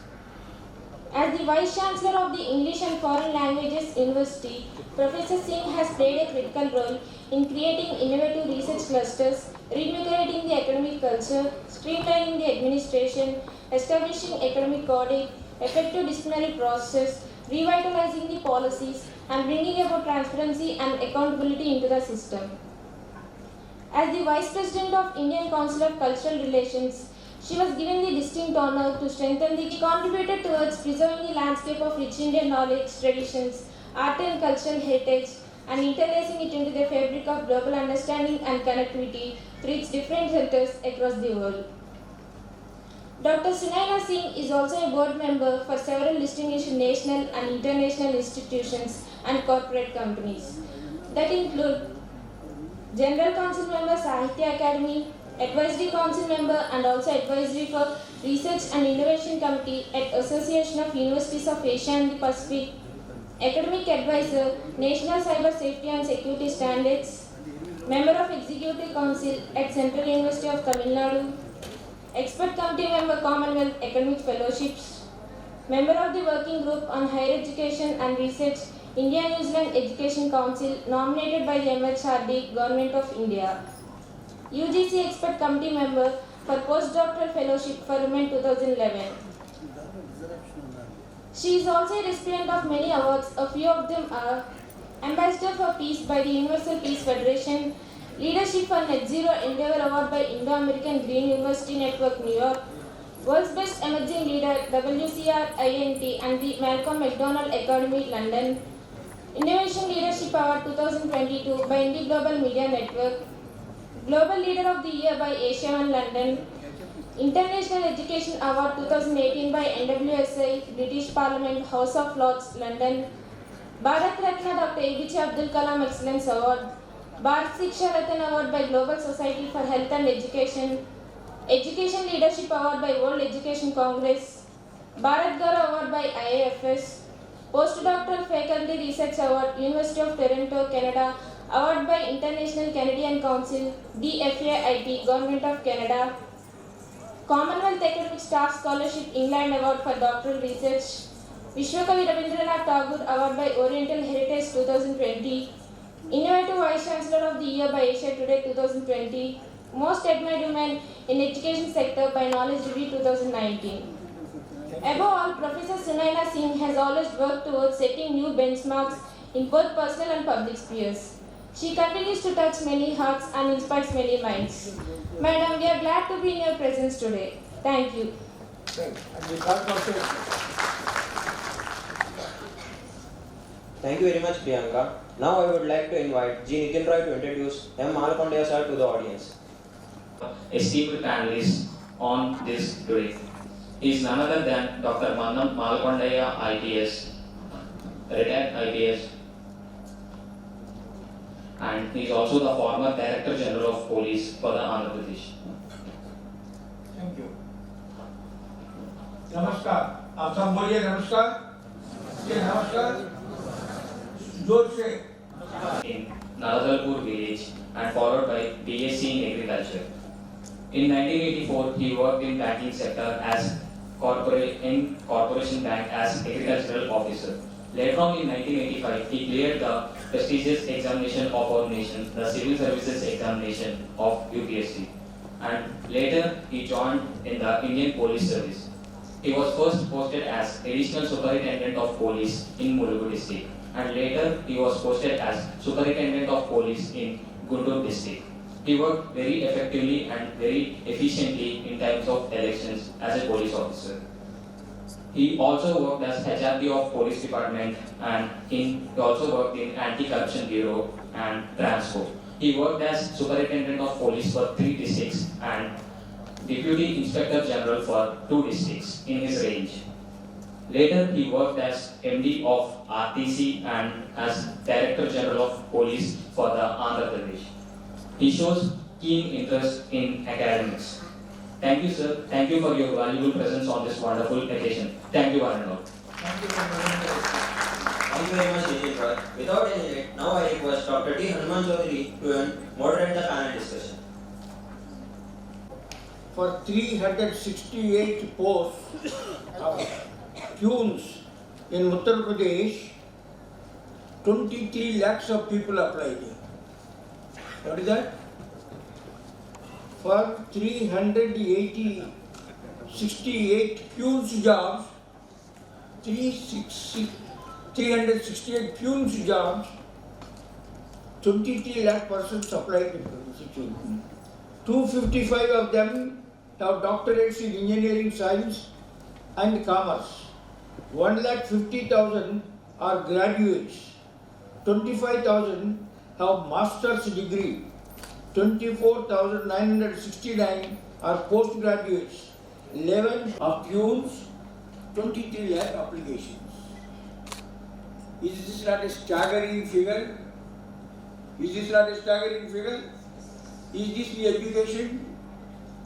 As the Vice Chancellor of the English and Foreign Languages University, Professor Singh has played a critical role in creating innovative research clusters, reinvigorating the academic culture, streamlining the administration, establishing academic audit, effective disciplinary process, revitalizing the policies, and bringing about transparency and accountability into the system. As the Vice President of Indian Council of Cultural Relations, she was given the distinct honor to strengthen the contributed towards preserving the landscape of rich Indian knowledge, traditions, art and cultural heritage, and interlacing it into the fabric of global understanding and connectivity through its different centers across the world. Dr. Sunaina Singh is also a board member for several distinguished national and international institutions and corporate companies that include General Council member Sahitya Academy, Advisory Council member and also Advisory for Research and Innovation Committee at Association of Universities of Asia and the Pacific, Academic Advisor, National Cyber Safety and Security Standards, Member of Executive Council at Central University of Tamil Nadu, Expert Committee member Commonwealth Academic Fellowships, Member of the Working Group on Higher Education and Research, India-New Zealand Education Council, nominated by the MHRD, Government of India. UGC Expert Committee member for Postdoctoral Fellowship for Women 2011. She is also a recipient of many awards. A few of them are Ambassador for Peace by the Universal Peace Federation, Leadership for Net Zero Endeavor Award by Indo-American Green University Network, New York, World's Best Emerging Leader, WCR INT and the Malcolm McDonald Academy, London, Innovation Leadership Award 2022 by Indie Global Media Network, Global Leader of the Year by Asia One, London, International Education Award 2018 by NWSI, British Parliament, House of Lords, London, Bharat Ratna Dr. APJ Abdul Kalam Excellence Award, Bharat Shiksha Ratan Award by Global Society for Health and Education, Education Leadership Award by World Education Congress, Bharat Gaurav Award by IAFS, Postdoctoral Faculty Research Award, University of Toronto, Canada, Award by International Canadian Council, DFAIT, Government of Canada, Commonwealth Academic Staff Scholarship, England Award for Doctoral Research, Vishwakavi Rabindranath Tagore Award by Oriental Heritage 2020, Innovative Vice Chancellor of the Year by Asia Today 2020, Most Admired Women in Education Sector by Knowledge Review 2019. Above all, Professor Sunaina Singh has always worked towards setting new benchmarks in both personal and public spheres. She continues to touch many hearts and inspires many minds. Madam, we are glad to be in your presence today. Thank you. Thank you very much, Priyanka. Now I would like to invite G. Nitin Roy to introduce M. Malakondaya sir to the audience. Esteemed panelists on this today. He is none other than Dr. Mannam Malakondaya, IPS, retired IPS, and he is also the former Director General of Police for the Andhra Pradesh. Thank you. नमस्कार, आप सब बोलिए नमस्कार। ये नमस्कार जोर से। In Naradalpur village and followed by BSc in Agriculture. In 1984, he worked in banking sector as in Corporation Bank as agricultural officer. Later on in 1985, he cleared the prestigious examination of our nation, the Civil Services Examination of UPSC. and later he joined in the Indian Police Service. He was first posted as Additional Superintendent of Police in Mulugu district, and later he was posted as Superintendent of Police in Guntur district. He worked very effectively and very efficiently in times of elections as a police officer. He also worked as HRD of Police Department, and he also worked in Anti-Corruption Bureau and Transco. He worked as Superintendent of Police for 3 districts and Deputy Inspector General for 2 districts in his range. Later, he worked as MD of RTC and as Director General of Police for the Andhra Pradesh. He shows keen interest in academics. Thank you, sir. Thank you for your valuable presence on this wonderful occasion. Thank you, one and all. Thank you very much, Vijay. Without any delay, now I request Dr. T. Hanuman Chaudhary to moderate the panel discussion. For 368 posts of tunes in Uttar Pradesh, 23 lakhs of people applied. What is that? For 368 tunes jobs, 368 tunes jobs, 23 lakh persons applied to this situation. 255 of them have doctorates in engineering, science and commerce. 1,50,000 are graduates. 25,000 have master's degree. 24,969 are postgraduates. 11 are tunes, 23 lakh applications. Is this not a staggering figure? Is this not a staggering figure? Is this the education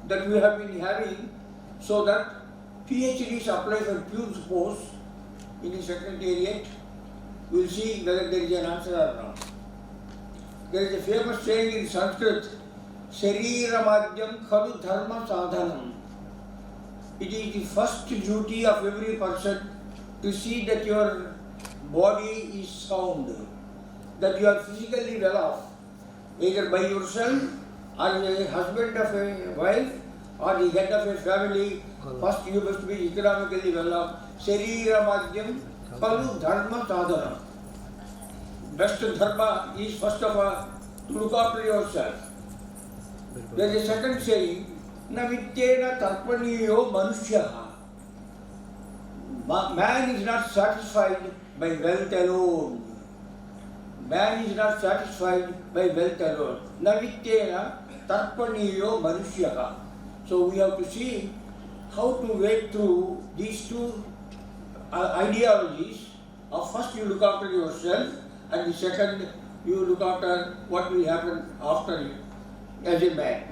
that we have been having so that PhDs apply for tunes posts in the secretariat? We will see whether there is an answer or not. There is a famous saying in Sanskrit, Shariramadhyam Khalu Dharma Sadhanam. It is the first duty of every person to see that your body is sound, that you are physically well off, either by yourself or a husband of a wife or the head of a family. First you must be economically well off. Shariramadhyam Khalu Dharma Sadhanam. Best dharma is first of all to look after yourself. There is a second saying, Na vityena tarpaniyo manushyaha. Man is not satisfied by wealth alone. Man is not satisfied by wealth alone. Na vityena tarpaniyo manushyaha. So we have to see how to wade through these two ideologies of first you look after yourself, and the second, you look after what will happen after you as a man.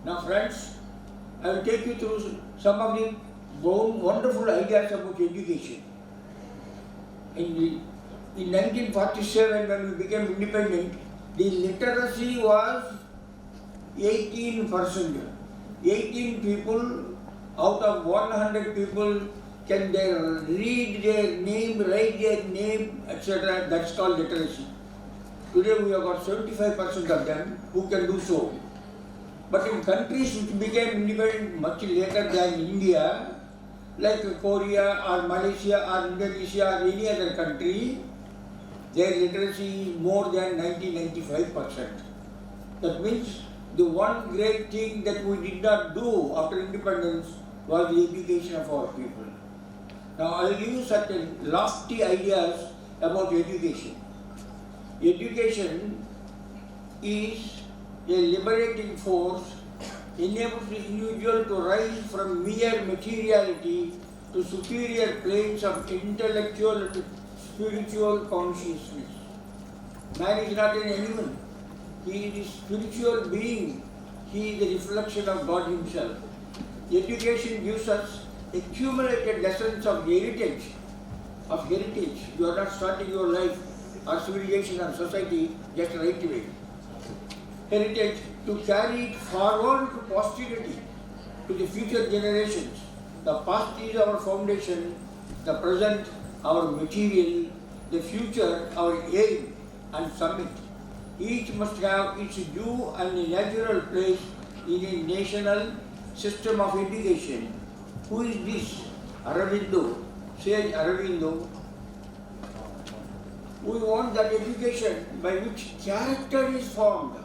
Now friends, I will take you through some of the wonderful ideas about education. In 1947, when we became independent, the literacy was 18%. 18 people out of 100 people can they read their name, write their name, etc. That's called literacy. Today we have got 75% of them who can do so. But in countries which became independent much later than India, like Korea or Malaysia or Indonesia or any other country, their literacy is more than 90-95%. That means the one great thing that we did not do after independence was the education of our people. Now I will give you certain lofty ideas about education. Education is a liberating force, enables the individual to rise from mere materiality to superior planes of intellectual and spiritual consciousness. Man is not an animal. He is a spiritual being. He is the reflection of God Himself. Education gives us accumulated lessons of heritage. You are not starting your life or civilization or society just right away. Heritage to carry it forward to posterity, to the future generations. The past is our foundation, the present our material, the future our aim and summit. Each must have its due and natural place in a national system of education. Who is this? Aurobindo. Sage Aurobindo. We want that education by which character is formed.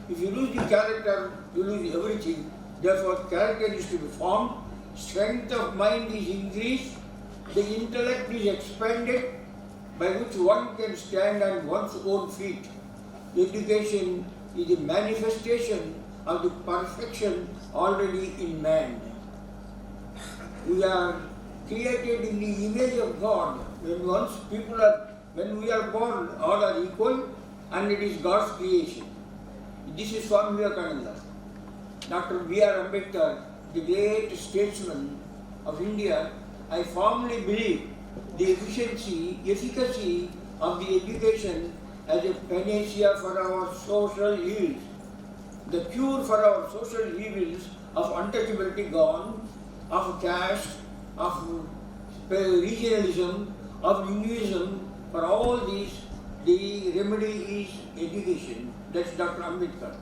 If you lose the character, you lose everything. Therefore, character is to be formed, strength of mind is increased, the intellect is expanded, by which one can stand on one's own feet. Education is a manifestation of the perfection already in man. We are created in the image of God. When we are born, all are equal, and it is God's creation. This is Swami Vivekananda. Dr. B.R. Ambedkar, the great statesman of India, I firmly believe the efficacy of the education as a panacea for our social ills. The cure for our social evils of untouchability gone, of caste, of regionalism, of linguism, for all these, the remedy is education. That's Dr. Ambedkar.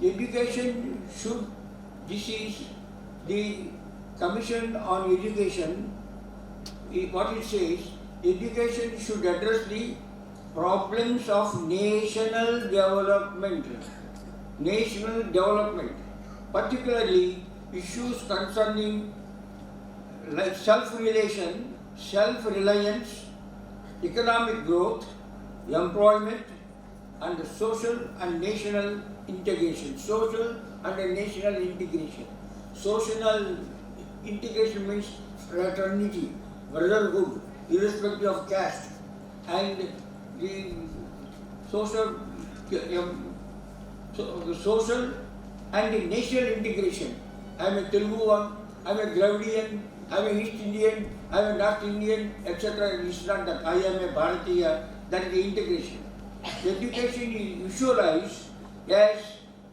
Education should, this is the Commission on Education, what it says, education should address the problems of national development, particularly issues concerning like self-relation, self-reliance, economic growth, employment, and social and national integration. Social and national integration. Social integration means fraternity, brotherhood, irrespective of caste, and the social and the national integration. I am a Telugu one, I am a Dravidian, I am a East Indian, I am a North Indian, etc. It's not that I am a Bharatiya, that is the integration. Education is visualized as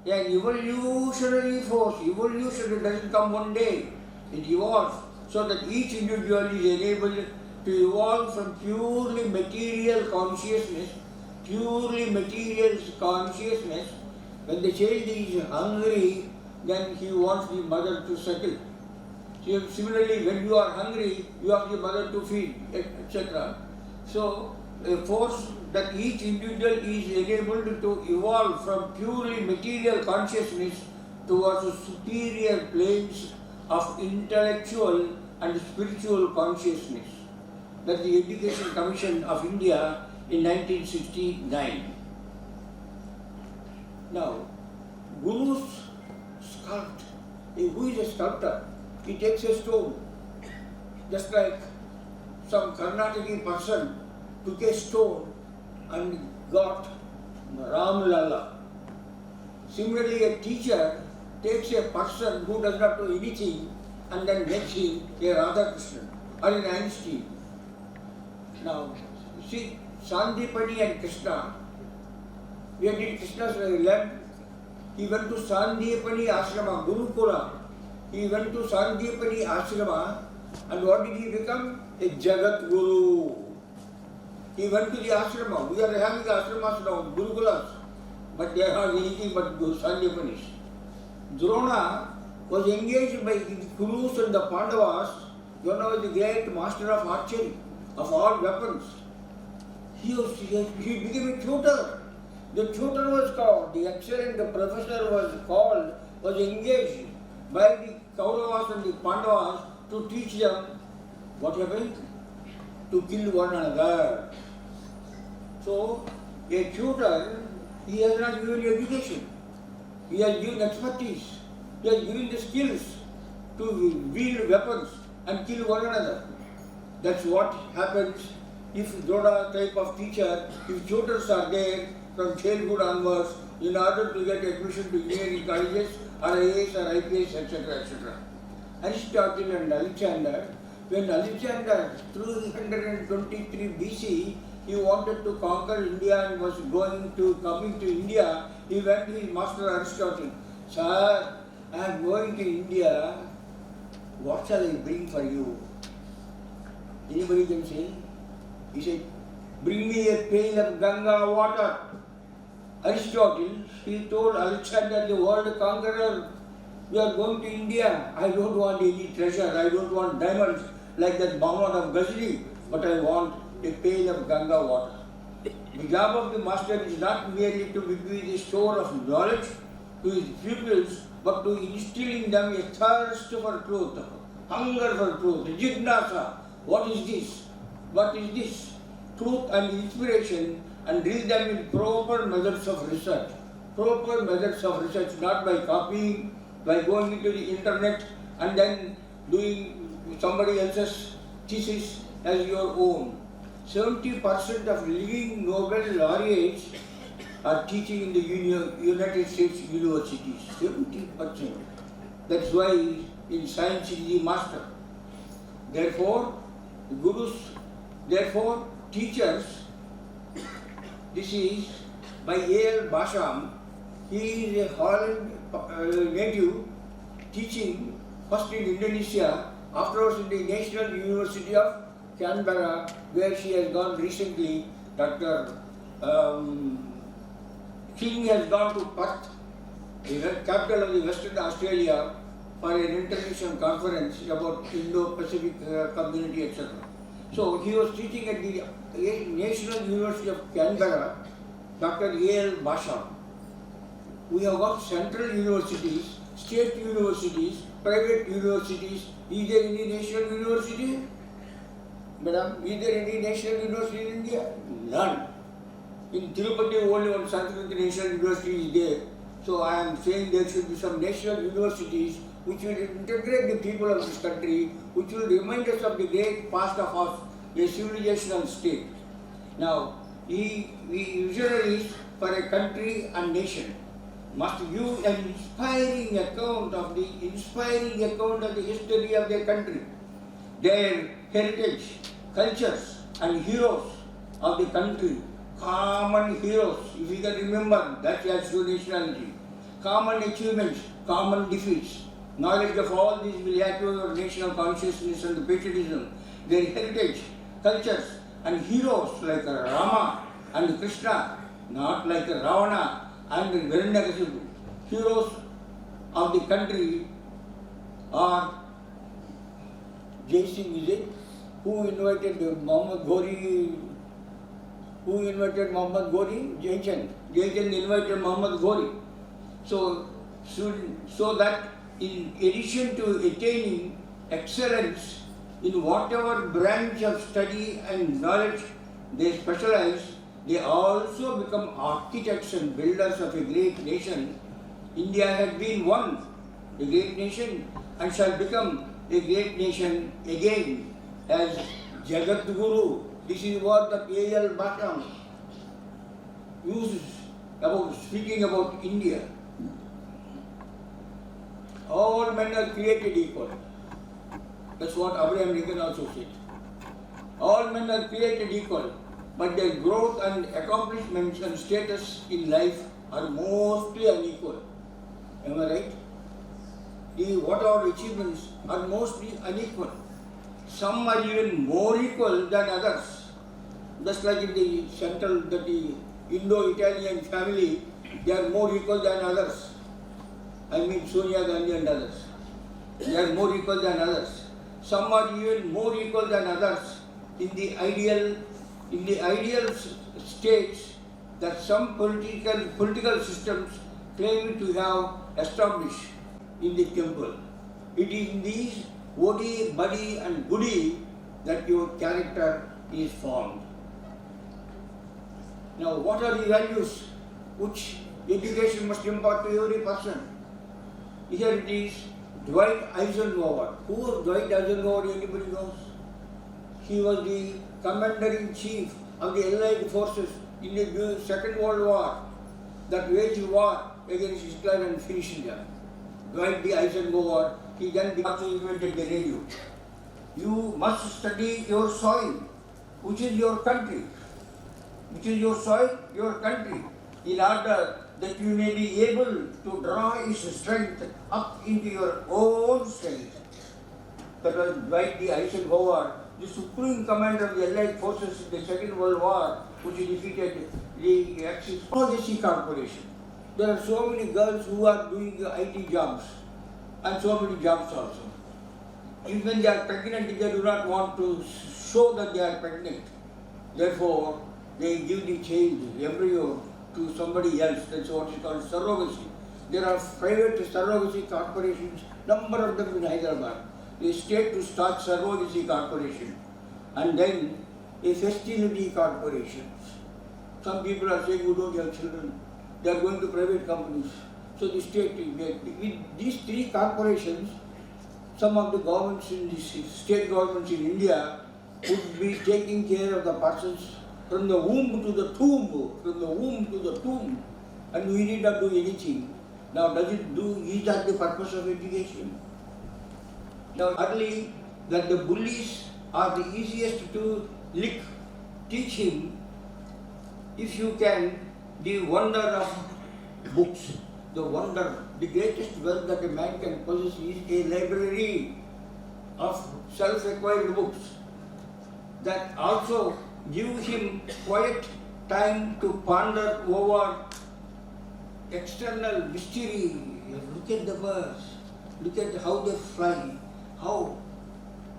an evolutionary force. Evolution doesn't come one day, it evolves so that each individual is enabled to evolve from purely material consciousness. When the child is hungry, then he wants the mother to settle. So similarly, when you are hungry, you have the mother to feed, etc. So a force that each individual is enabled to evolve from purely material consciousness towards superior planes of intellectual and spiritual consciousness. That's the Education Commission of India in 1969. Now, Guru's sculpt. Who is a sculptor? He takes a stone, just like some Karnataki person took a stone and got Ram Lalla. Similarly, a teacher takes a person who does not do anything and then makes him a Radhakrishnan or an Einstein. Now, see, Sandipani and Krishna, where did Krishna learn? He went to Sandipani Ashrama, Gurukula. He went to Sandipani Ashrama, and what did he become? A Jagat Guru. He went to the ashrama. We are having ashramas now, Gurukulas, but they are anything but Sandipanis. Drona was engaged by the Kurus and the Pandavas. Drona was the great master of archery, of all weapons. He became a tutor. The tutor was called, the excellent professor was engaged by the Kauravas and the Pandavas to teach them what happened? To kill one another. So, a tutor, he has not given education. He has given expertise. He has given the skills to wield weapons and kill one another. That's what happens if Droda type of teacher, if tutors are there from childhood onwards in order to get admission to engineering colleges or IAS or IPS, etc., etc. Aristotle and Alexander, when Alexander, 323 BC, he wanted to conquer India and was coming to India, he went to his master Aristotle. Sir, I am going to India, what shall I bring for you? Anybody can say? He said, bring me a pail of Ganga water. Aristotle, he told Alexander, the world conqueror, we are going to India. I don't want any treasure. I don't want diamonds like that Muhammad of Ghazni, but I want a pail of Ganga water. The job of the master is not merely to bequeath the store of knowledge to his pupils, but to instill in them a thirst for truth, hunger for truth, jignasa. What is this? What is this? Truth and inspiration, and drill them in proper methods of research. Proper methods of research, not by copying, by going into the internet and then doing somebody else's thesis as your own. 70% of living Nobel laureates are teaching in the United States universities. 70%. That's why in science is the master. Therefore, gurus, therefore teachers, this is by A.L. Basham. He is a Holland native, teaching first in Indonesia, afterwards in the National University of Canberra, where she has gone recently. Dr. King has gone to Perth, the capital of the Western Australia, for an international conference about Indo-Pacific community, etc. So he was teaching at the National University of Canberra, Dr. A.L. Basham. We have got central universities, state universities, private universities. Is there any national university? Madam, is there any national university in India? None. In Tirupati, only one Sanskrit National University is there. So I am saying there should be some national universities which will integrate the people of this country, which will remind us of the great past of us, a civilizational state. Now, we visionaries for a country and nation must give an inspiring account of the history of their country, their heritage, cultures and heroes of the country, common heroes, if you can remember, that's your nationality, common achievements, common defeats, knowledge of all these will add to your national consciousness and patriotism, their heritage, cultures and heroes like Rama and Krishna, not like Ravana and Hiranyakashipu. Heroes of the country are Jai Singh, is it? Who invited Muhammad Ghori? Who invited Muhammad Ghori? Jai Chand. Jai Chand invited Muhammad Ghori. So that in addition to attaining excellence in whatever branch of study and knowledge they specialize, they also become architects and builders of a great nation. India has been one, a great nation, and shall become a great nation again as Jagat Guru. This is what the A.L. Basham uses about speaking about India. All men are created equal. That's what Abraham Lincoln also said. All men are created equal, but their growth and accomplishments and status in life are mostly unequal. Am I right? What our achievements are mostly unequal. Some are even more equal than others. Just like in the central, the Indo-Italian family, they are more equal than others. I mean Sonia Gandhi and others. They are more equal than others. Some are even more equal than others in the ideal states that some political systems claim to have established in the temple. It is in these Odi, Buddy and Goody that your character is formed. Now, what are the values which education must impart to every person? Here it is, Dwight Eisenhower. Who was Dwight Eisenhower? Anybody knows? He was the commander-in-chief of the Allied forces in the Second World War that waged war against Hitler and finished them. Dwight D. Eisenhower, he then also invented the radio. You must study your soil, which is your country. Which is your soil? Your country. In order that you may be able to draw its strength up into your own strength. That was Dwight D. Eisenhower the supreme commander of the Allied forces in the Second World War, which defeated the Axis Technology Corporation. There are so many girls who are doing IT jobs and so many jobs also. Even when they are pregnant, they do not want to show that they are pregnant. Therefore, they give the child, the embryo, to somebody else. That's what is called surrogacy. There are private surrogacy corporations, number of them in Hyderabad. A state to start surrogacy corporation, and then a festinity corporation. Some people are saying you don't have children. They are going to private companies. So the state, with these three corporations, some of the governments in the state governments in India would be taking care of the persons from the womb to the tomb, from the womb to the tomb, and we need not do anything. Now, is that the purpose of education? Now, early that the bullies are the easiest to lick. Teach him, if you can, the wonder of books. The wonder, the greatest wealth that a man can possess is a library of self-acquired books. That also give him quiet time to ponder over external mystery. Look at the birds, look at how they fly, how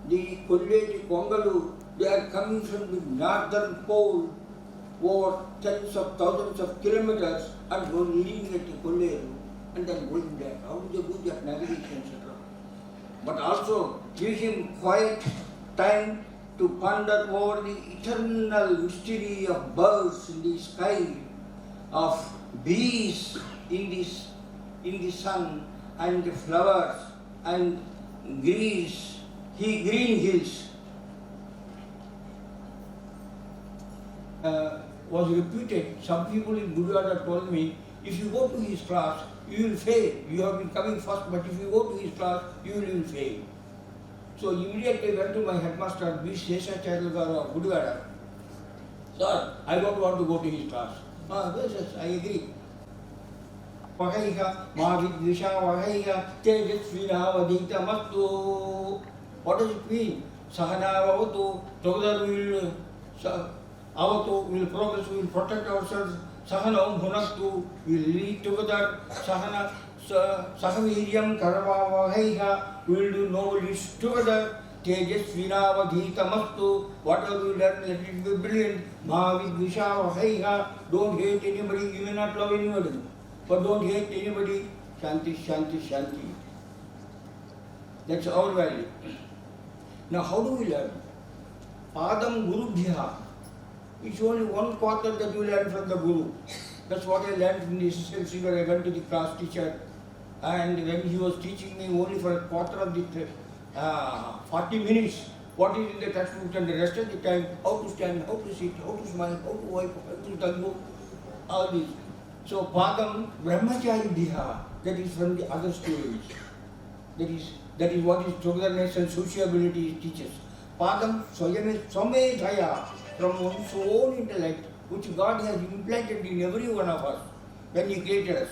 the Kolleti Kongalu, they are coming from the northern pole over tens of thousands of kilometers and living at the Kolleru and then going back. How do they do that navigation, etc.? But also give him quiet time to ponder over the eternal mystery of birds in the sky, of bees in the sun, and the flowers and green hills. Was reputed. Some people in Gurudwara told me, if you go to his class, you will fail. You have been coming first, but if you go to his class, you will fail. So immediately went to my headmaster, B. Seshacharya of Gurudwara. Sir, I don't want to go to his class. Yes, I agree. What does it mean? Sahanavavatu, together will progress, we will protect ourselves. Sahanam hunaktu, we will lead together. Sahaviryam karavavahaiha, we will do noble deeds together. Tejasvinavadhitamastu, whatever we learn, let it be brilliant. Mahavidvishavahaiha, don't hate anybody, you may not love anybody, but don't hate anybody. Shanti, shanti, shanti. That's our value. Now, how do we learn? Padam Gurubhya. It's only one quarter that you learn from the Guru. That's what I learned in the SSLC when I went to the class teacher. And when he was teaching me only for a quarter of the 40 minutes, what is in the textbook, and the rest of the time, how to stand, how to sit, how to smile, how to wipe, how to tango, all this. So, Padam Brahmachari Diha, that is from the other stories. That is what is togetherness and sociability teaches. Padam Samedhaya, from one's own intellect, which God has implanted in every one of us when He created us.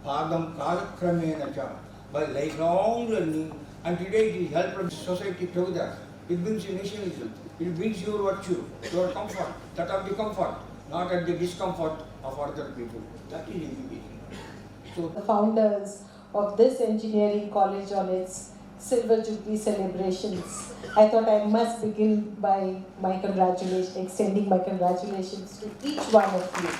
Padam Kalakramena, by lifelong learning, and today it is helped society together. It brings you nationalism, it brings your virtue, your comfort, that of the comfort, not at the discomfort of other people. That is education. So, the founders of this engineering college on its Silver Jubilee celebrations, I thought I must begin by extending my congratulations to each one of you.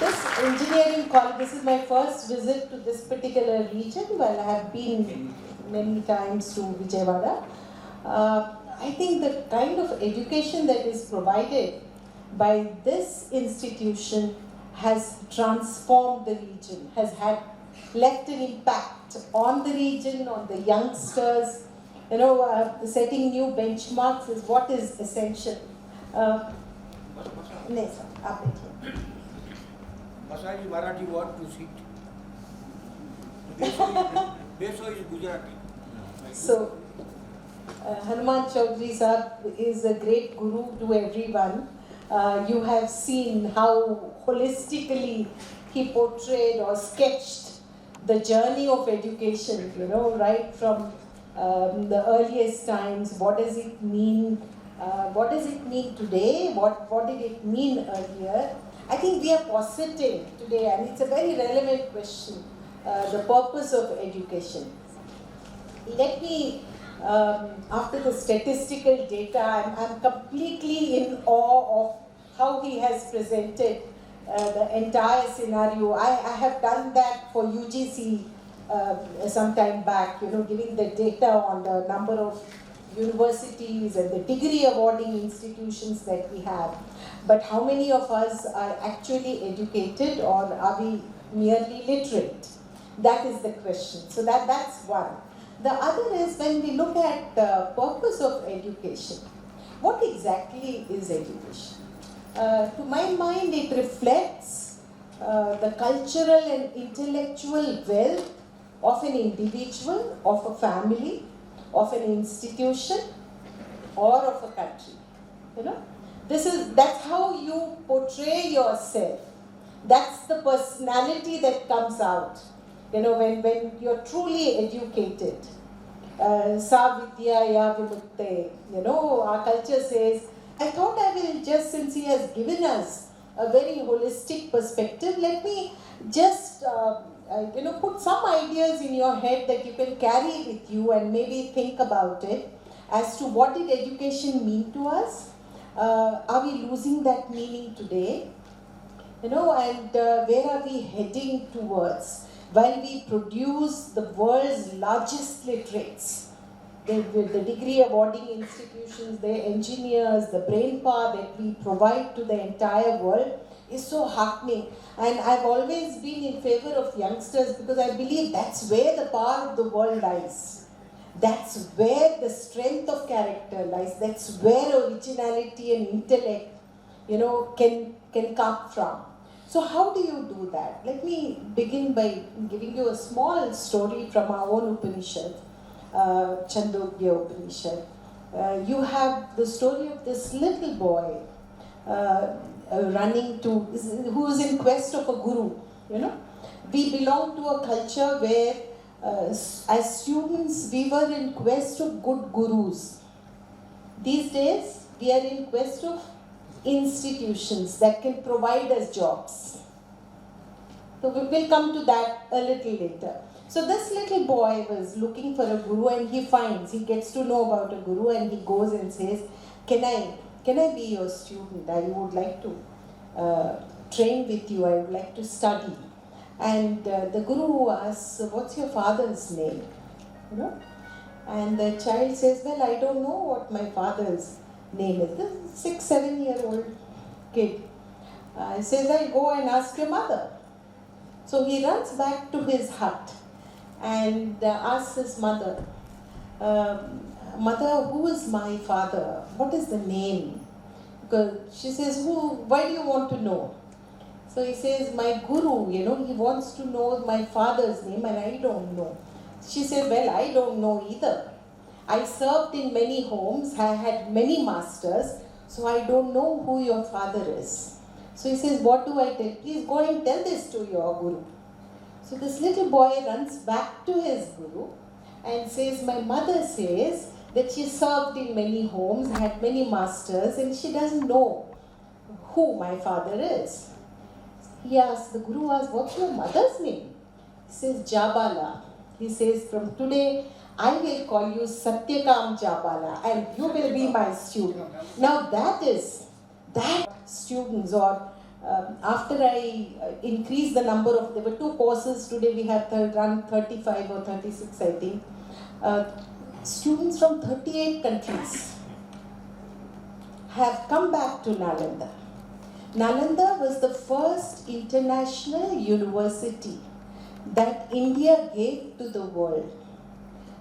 This engineering college, this is my first visit to this particular region, while I have been many times to Vijayawada. I think the kind of education that is provided by this institution has transformed the region, has left an impact on the region, on the youngsters. Setting new benchmarks is what is essential. Masari Marathi word to sit. Beso is Gujarati. So, Hanuman Chaudhary Sahab is a great guru to everyone. You have seen how holistically he portrayed or sketched the journey of education, right from the earliest times, what does it mean? What does it mean today? What did it mean earlier? I think we are positing today, and it's a very relevant question, the purpose of education. Let me, after the statistical data, I'm completely in awe of how he has presented the entire scenario. I have done that for UGC some time back, giving the data on the number of universities and the degree awarding institutions that we have. But how many of us are actually educated, or are we merely literate? That is the question. So that's one. The other is, when we look at the purpose of education, what exactly is education? To my mind, it reflects the cultural and intellectual wealth of an individual, of a family, of an institution, or of a country. That's how you portray yourself. That's the personality that comes out. When you're truly educated. Sa vidya ya vimukte. Our culture says, I thought I will just, since he has given us a very holistic perspective, let me just put some ideas in your head that you can carry with you and maybe think about it as to what did education mean to us. Are we losing that meaning today? And where are we heading towards? While we produce the world's largest literates, the degree awarding institutions, the engineers, the brain power that we provide to the entire world is so heartening. And I've always been in favor of youngsters, because I believe that's where the power of the world lies. That's where the strength of character lies. That's where originality and intellect, can come from. So how do you do that? Let me begin by giving you a small story from our own Upanishad, Chandogya Upanishad. You have the story of this little boy who is in quest of a guru. We belong to a culture where, as students, we were in quest of good gurus. These days, we are in quest of institutions that can provide us jobs. So we will come to that a little later. So this little boy was looking for a guru, and he gets to know about a guru, and he goes and says, can I be your student? I would like to train with you. I would like to study. And the guru asks, what's your father's name? And the child says, well, I don't know what my father's name is. The 6-7-year-old kid says, I'll go and ask your mother. So he runs back to his hut and asks his mother, Mother, who is my father? What is the name? Because she says, why do you want to know? So he says, my guru, he wants to know my father's name, and I don't know. She said, well, I don't know either. I served in many homes, I had many masters, so I don't know who your father is. So he says, what do I tell? Please go and tell this to your guru. So this little boy runs back to his guru and says, my mother says that she served in many homes, had many masters, and she doesn't know who my father is. The guru asks, what's your mother's name? He says, Jabala. He says, from today, I will call you Satyakam Jabala, and you will be my student. Now that students, or after I increased the number of, there were 2 courses, today we have run 35 or 36, I think. Students from 38 countries have come back to Nalanda. Nalanda was the first international university that India gave to the world.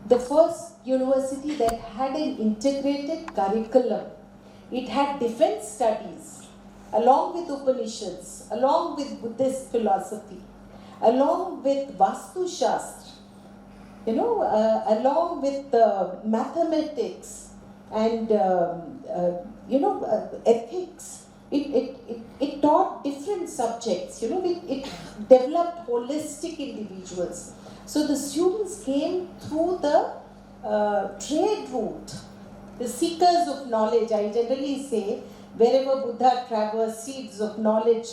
The first university that had an integrated curriculum. It had defense studies, along with Upanishads, along with Buddhist philosophy, along with Vastu Shastra, along with mathematics and ethics. It taught different subjects, it developed holistic individuals. So the students came through the trade route, the seekers of knowledge. I generally say, wherever Buddha traversed, seeds of knowledge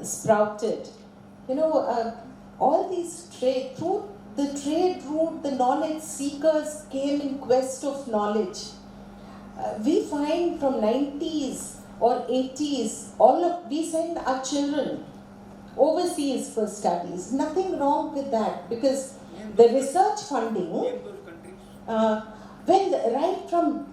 sprouted. All these through the trade route, the knowledge seekers came in quest of knowledge. We find from 90s or 80s, we send our children overseas for studies. Nothing wrong with that, because the research funding, right from,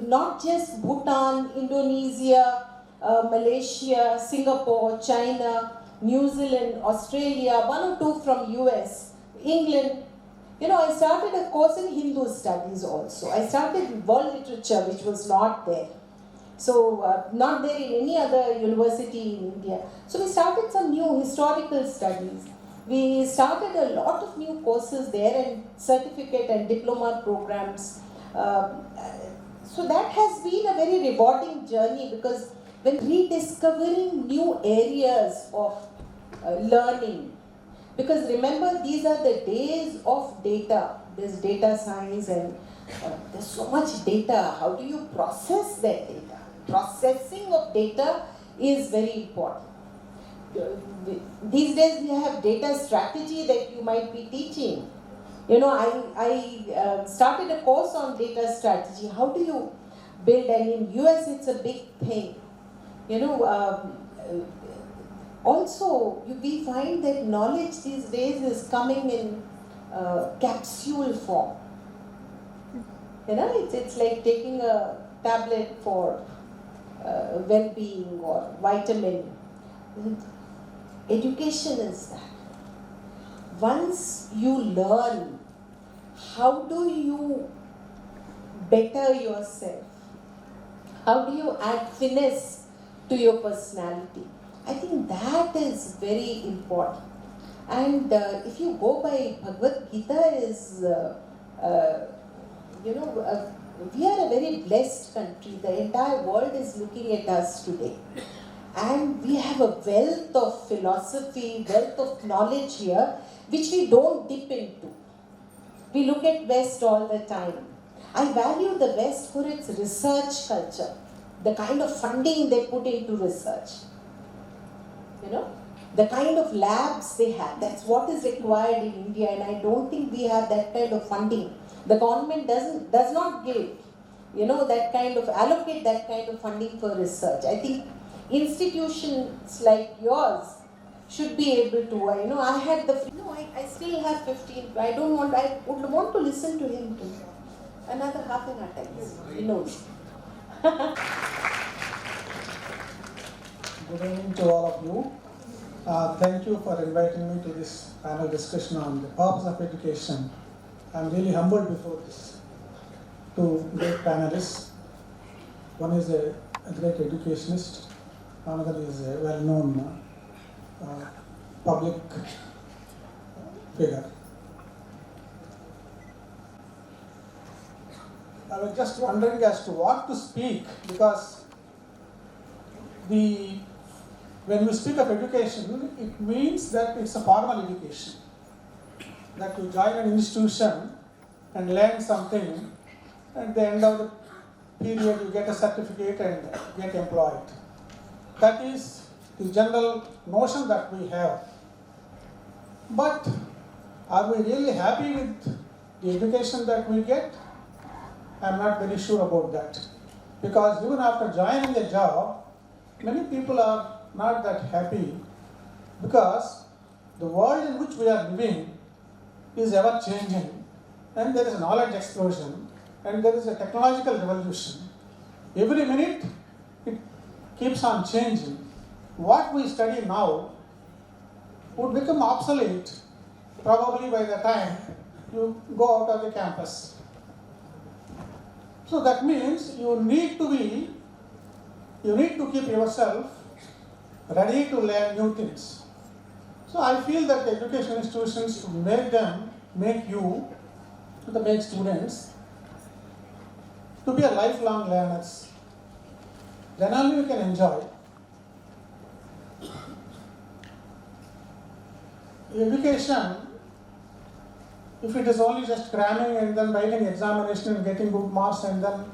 not just Bhutan, Indonesia, Malaysia, Singapore, China, New Zealand, Australia, one or two from US, England. I started a course in Hindu studies also. I started world literature, which was not there. So, not there in any other university in India. So, we started some new historical studies. We started a lot of new courses there and certificate and diploma programs. So, that has been a very rewarding journey, because when rediscovering new areas of learning, because remember, these are the days of data. There's data science and there's so much data. How do you process that data? Processing of data is very important. These days we have data strategy that you might be teaching. I started a course on data strategy. How do you build? And in US it's a big thing. Also, we find that knowledge these days is coming in capsule form. It's like taking a tablet for well-being or vitamin. Education is that. Once you learn, how do you better yourself? How do you add finesse to your personality? I think that is very important. And if you go by Bhagavad Gita we are a very blessed country. The entire world is looking at us today. And we have a wealth of philosophy, wealth of knowledge here, which we don't dip into. We look at West all the time. I value the West for its research culture, the kind of funding they put into research. The kind of labs they have, that's what is required in India, and I don't think we have that kind of funding. The government does not give, that kind of, allocate that kind of funding for research. I think institutions like yours should be able to, I had I still have 15, I would want to listen to him too. Another half an hour, he knows. Good evening to all of you. Thank you for inviting me to this panel discussion on the purpose of education. I'm really humbled before this two great panelists. One is a great educationist, another is a well-known public figure. I was just wondering as to what to speak, because when we speak of education, it means that it's a formal education. That you join an institution and learn something, and at the end of the period you get a certificate and get employed. That is the general notion that we have. But are we really happy with the education that we get? I'm not very sure about that. Because even after joining a job, many people are not that happy, because the world in which we are living is ever changing, and there is a knowledge explosion, and there is a technological revolution. Every minute it keeps on changing. What we study now would become obsolete probably by the time you go out of the campus. So that means you need to keep yourself ready to learn new things. So I feel that the education institutions should make students to be a lifelong learners. Then only we can enjoy. Education if it is only just cramming and then writing examination and getting good marks and then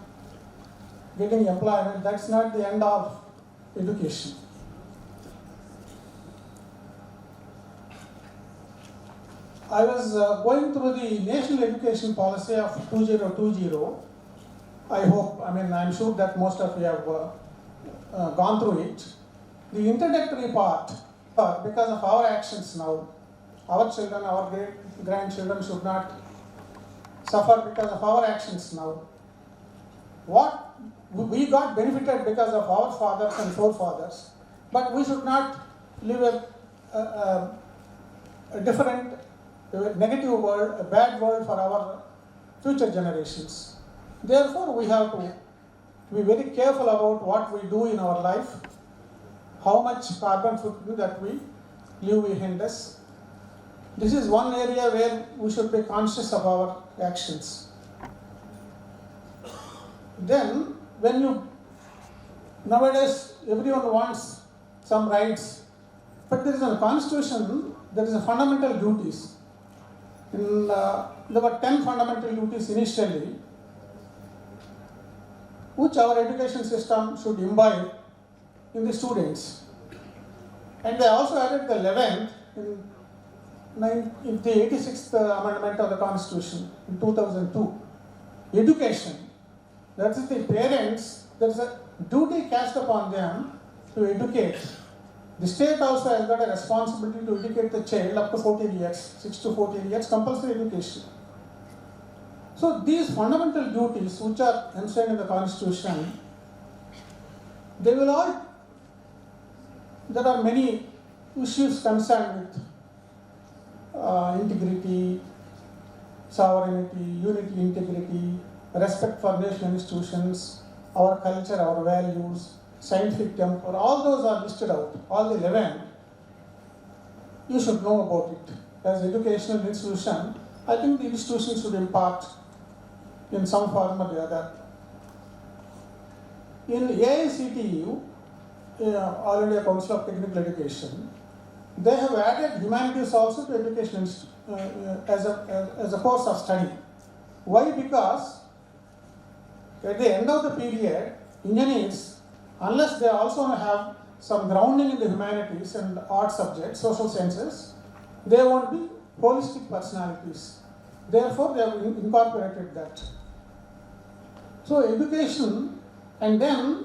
getting employment, that's not the end of education. I was going through the National Education Policy of 2020. I'm sure that most of you have gone through it. The introductory part, because of our actions now, our children, our grandchildren should not suffer because of our actions now. What we got benefited because of our fathers and forefathers, but we should not live a different, a negative world, a bad world for our future generations. Therefore, we have to be very careful about what we do in our life, how much carbon footprint that we leave behind us. This is one area where we should be conscious of our actions. Then, nowadays everyone wants some rights, but there is a constitution, there is a fundamental duties. There were 10 fundamental duties initially, which our education system should imbibe in the students. And they also added the 11th in the 86th Amendment of the Constitution in 2002. Education. That is the parents, there is a duty cast upon them to educate. The state also has got a responsibility to educate the child up to 14 years, 6 to 14 years, compulsory education. So these fundamental duties which are enshrined in the Constitution, there are many issues concerned with integrity, sovereignty, unity, integrity, respect for national institutions, our culture, our values, scientific temper, all those are listed out, all the 11. You should know about it. As educational institution, I think the institution should impart in some form or the other. In AICTE, All India Council of Technical Education, they have added humanities also to education as a course of study. Why? Because at the end of the period, engineers, unless they also have some grounding in the humanities and art subjects, social sciences, they won't be holistic personalities. Therefore, they have incorporated that. So education, and then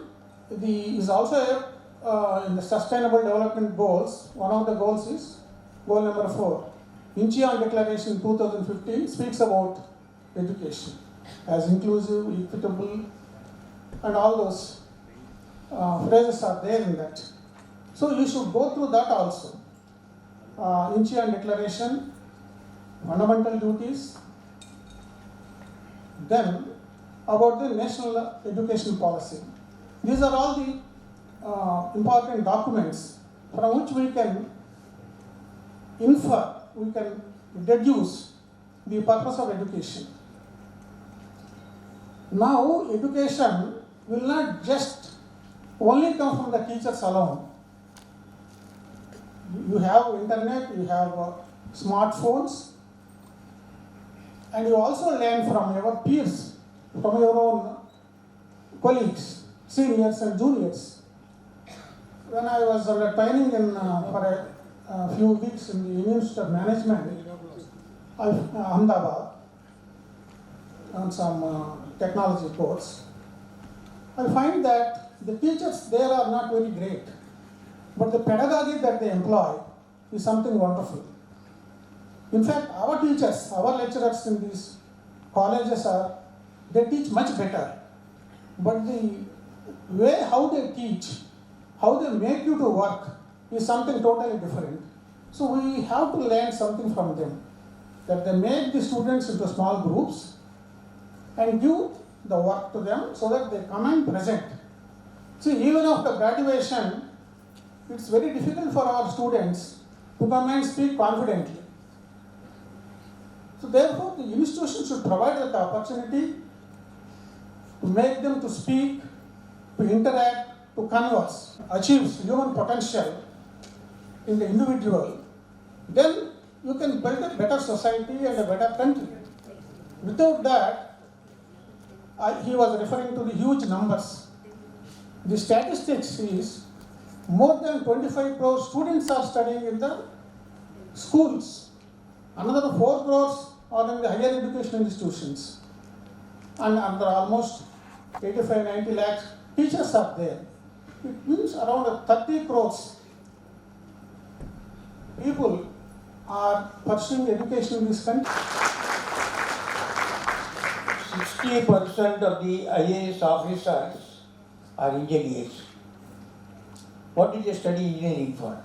is also in the Sustainable Development Goals. One of the goals is goal number 4. Incheon Declaration 2015 speaks about education as inclusive, equitable, and all those phrases are there in that. So you should go through that also. Incheon Declaration, fundamental duties, then about the national education policy. These are all the important documents from which we can infer, we can deduce the purpose of education. Now, education will not just only come from the teachers alone. You have internet, you have smartphones, and you also learn from your peers, from your own colleagues, seniors and juniors. When I was training for a few weeks in the Institute of Management of Ahmedabad on some technology course, I find that the teachers there are not very great, but the pedagogy that they employ is something wonderful. In fact, our teachers, our lecturers in these colleges they teach much better, but the way how they teach, how they make you to work is something totally different. So we have to learn something from them, that they make the students into small groups and give the work to them so that they come and present. See, even after graduation, it's very difficult for our students to come and speak confidently. So therefore, the institution should provide that opportunity to make them to speak, to interact, to converse, achieve human potential in the individual. Then you can build a better society and a better country. Without that, he was referring to the huge numbers. The statistics is more than 25 crore students are studying in the schools. Another 4 crores are in the higher education institutions. And there are almost 85-90 lakhs teachers are there. It means around 30 crores people are pursuing education in this country. 60% of the IAS officers are engineers. What did they study engineering for?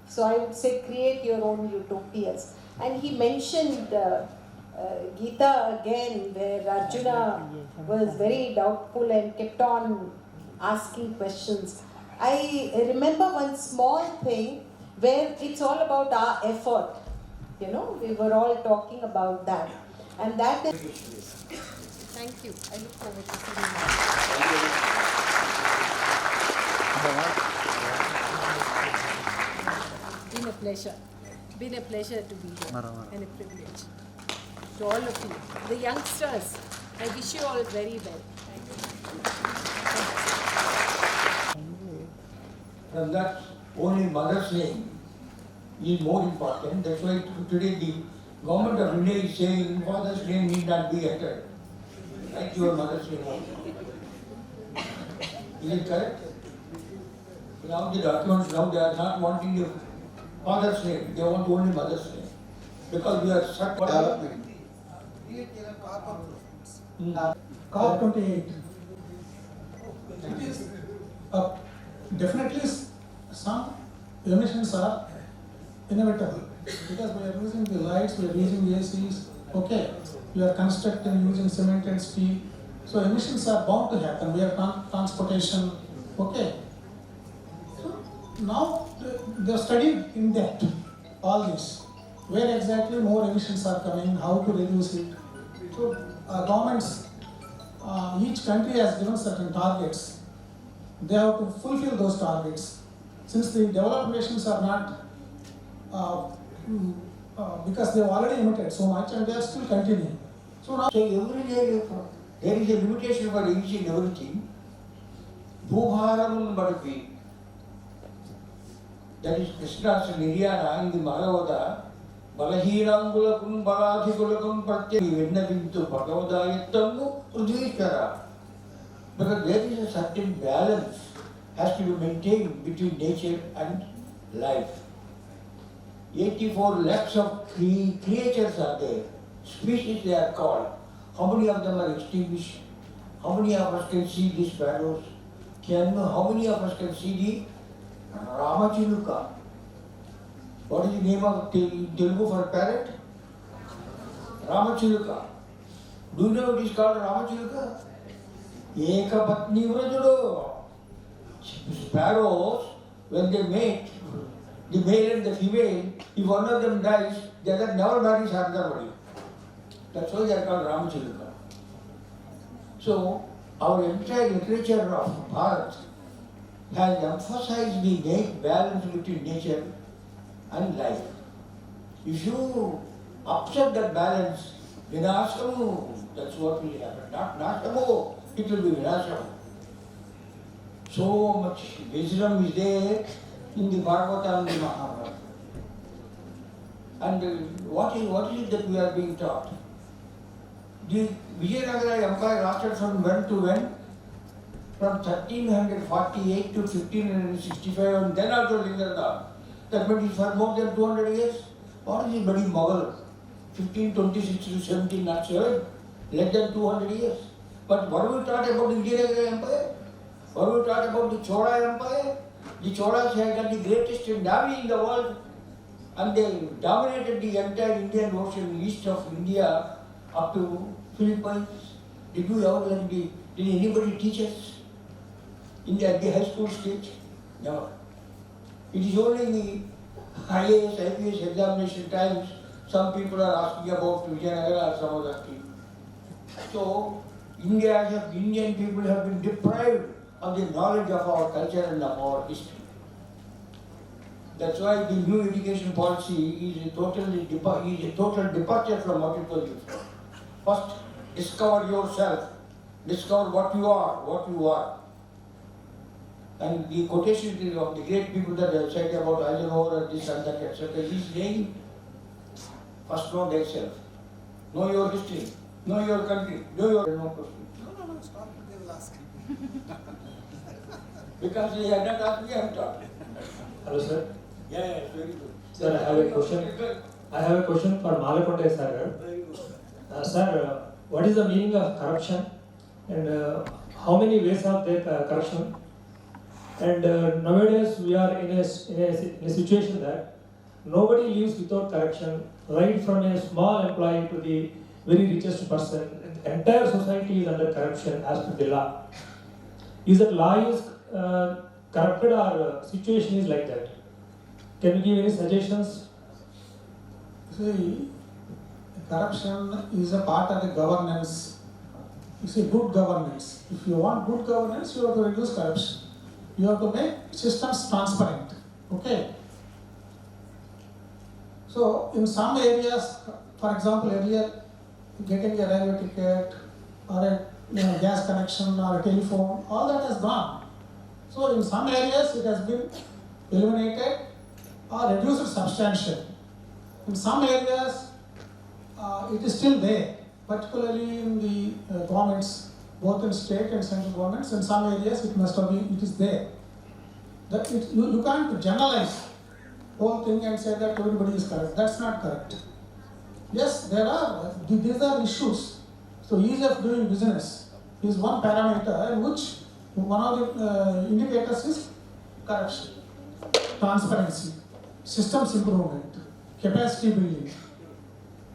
So I would say create your own utopias. And he mentioned Gita again, where Arjuna was very doubtful and kept on asking questions. I remember one small thing where it's all about our effort. You know, we were all talking about that. And that is... Thank you. I look forward to seeing you. Been a pleasure. Been a pleasure to be here and a privilege. To all of you, the youngsters, I wish you all very well. And that only mother's name is more important. That's why today the government of India is saying father's name need not be entered. Like your mother's name also. Is it correct? Now the documents, now they are not wanting the father's name, they want only mother's name. Because we are stuck for development. COP 28. It is definitely some emissions are inevitable because we are using the lights, we are using ACs. Okay, we are constructing using cement and steel. So emissions are bound to happen. We have transportation. Okay. So now they are studying in depth all this. Where exactly more emissions are coming, how to reduce it. So governments, each country has given certain targets. They have to fulfill those targets. Since the developed nations are not, because they have already emitted so much and they are still continuing. So now, every day there is a limitation for each and everything. Bhubharam Badapi. That is Krishna's Niryana in the Bhagavata. Balahirangulakun Baladhikulakun Pratya Vinnavintu Bhagavadayattamu Udhishkara. Because there is a certain balance has to be maintained between nature and life. 84 lakhs of creatures are there. Species they are called. How many of them are extinguished? How many of us can see these sparrows? How many of us can see the Ramachiluka? What is the name of Telugu for parrot? Ramachiluka. Do you know what is called Ramachiluka? Ekapatni Vrajudo. Sparrows, when they mate, the male and the female, if one of them dies, the other never marries another. That's why they are called Ramachiluka. So, our entire literature of Bharat has emphasized the balance between nature and life. If you upset that balance, Vinashamu, that's what will happen. Not Nashamu, it will be Vinashamu. So much wisdom is there in the Bhagavata and the Mahabharata. And what is it that we are being taught? The Vijayanagara Empire lasted from when to when? From 1348 to 1565, and then also Lingarda. That means for more than 200 years. What is it, bloody Mughal? 1526 to 1707, less than 200 years. But what are we taught about the Vijayanagara Empire? What are we taught about the Chola Empire? The Cholas had got the greatest navy in the world, and they dominated the entire Indian Ocean east of India up to Philippines. Did you ever learn did anybody teach us in the high school stage? No. It is only in the IAS, IPS examination times some people are asking about Vijayanagara or some other thing. So, Indian people have been deprived of the knowledge of our culture and of our history. That's why the new education policy is a total departure from what it was before. First, discover yourself, discover what you are. And the quotation of the great people that have said about Eisenhower, this and that, etc., is saying, first know thyself, know your history, know your country, know your... No, stop, they will ask. Because they have not asked me, I have taught. Hello, sir. Yeah, it's very good. Sir, I have a question. I have a question for Malakonde sir. Very good. Sir, what is the meaning of corruption, and how many ways of that corruption? And nowadays we are in a situation that nobody lives without corruption, right from a small employee to the very richest person. The entire society is under corruption as per the law. Is that law is corrupted, or situation is like that? Can you give any suggestions? See, corruption is a part of the governance. You see, good governance. If you want good governance, you have to reduce corruption. You have to make systems transparent. Okay? So, in some areas, for example, earlier, getting a railway ticket or a gas connection or a telephone, all that has gone. So, in some areas, it has been eliminated or reduced substantially. In some areas, it is still there, particularly in the governments, both in state and central governments. In some areas, it is there. You can't generalize whole thing and say that everybody is correct. That's not correct. Yes, these are issues. So ease of doing business is one parameter in which one of the indicators is corruption, transparency, systems improvement, capacity building,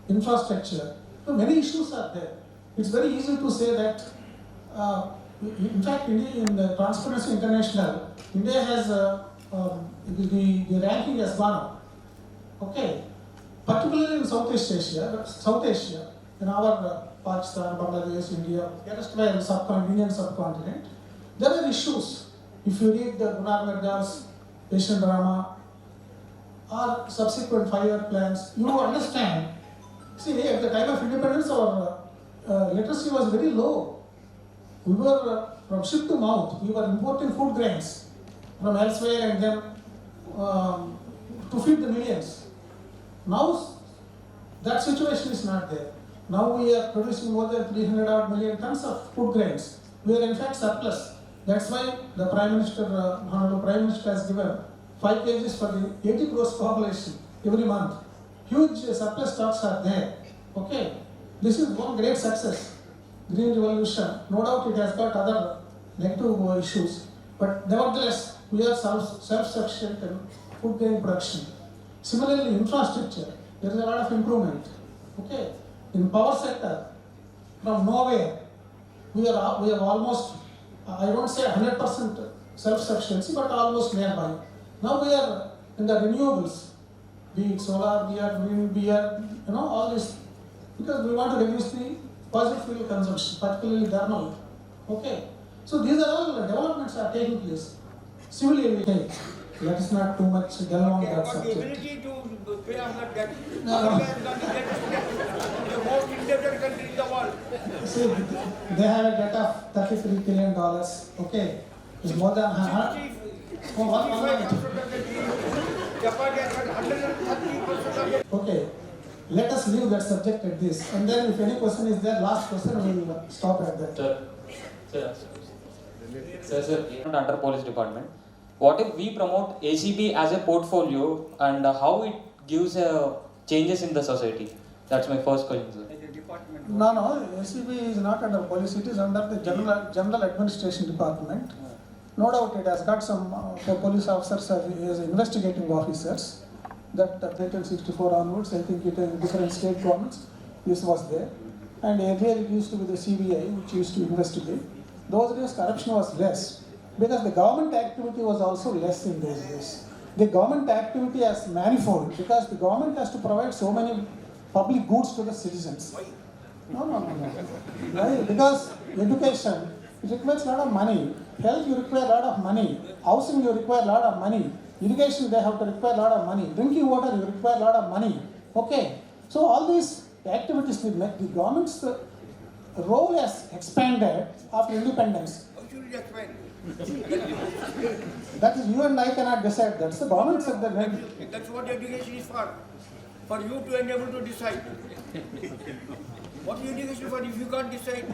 infrastructure. So many issues are there. It's very easy to say that, in fact, in the Transparency International, India has, the ranking has gone up. Okay. Particularly in Southeast Asia, in our Pakistan, Bangladesh, India, Indian subcontinent, there are issues. If you read the Gunnar Myrdal's Asian drama or subsequent 5-year plans, you understand. See, at the time of independence, our literacy was very low. We were from ship to mouth. We were importing food grains from elsewhere and then to feed the millions. Now, that situation is not there. Now we are producing more than 300 odd million tons of food grains. We are in fact surplus. That's why the Prime Minister, Honorable Prime Minister has given 5 kgs for the 80 crores population every month. Huge surplus stocks are there. Okay. This is one great success. Green Revolution. No doubt it has got other negative issues. But nevertheless, we are self-sufficient in food grain production. Similarly, infrastructure, there is a lot of improvement. Okay. In power sector, from nowhere, we have almost, I won't say 100% self-sufficiency, but almost nearby. Now we are in the renewables, be it solar, be it wind, be it, all this, because we want to reduce the fossil fuel consumption, particularly thermal. Okay. So these are all developments are taking place. Civil aviation, let us not too much delve on that subject. The ability to pay on that debt. No. The most indebted country in the world. See, they have a debt of $33 billion. Okay. It's more than Okay. Let us leave that subject at this. And then if any question is there, last question, we will stop at that. Sir, under police department. What if we promote ACP as a portfolio and how it gives changes in the society? That's my first question, sir. No, ACP is not under police, it is under the General Administration Department. No doubt it has got some police officers as investigating officers. That 1964 onwards, I think in different state governments, this was there. And earlier it used to be the CBI, which used to investigate. Those days corruption was less, because the government activity was also less in those days. The government activity is manifold, because the government has to provide so many public goods to the citizens. No. Why? Because education, it requires a lot of money. Health, you require a lot of money. Housing, you require a lot of money. Irrigation, they have to require a lot of money. Drinking water, you require a lot of money. Okay. So all these activities, the government's role has expanded after independence. How should it expand? That is, you and I cannot decide. That's the government said that. That's what education is for you to enable to decide. What is education for if you can't decide?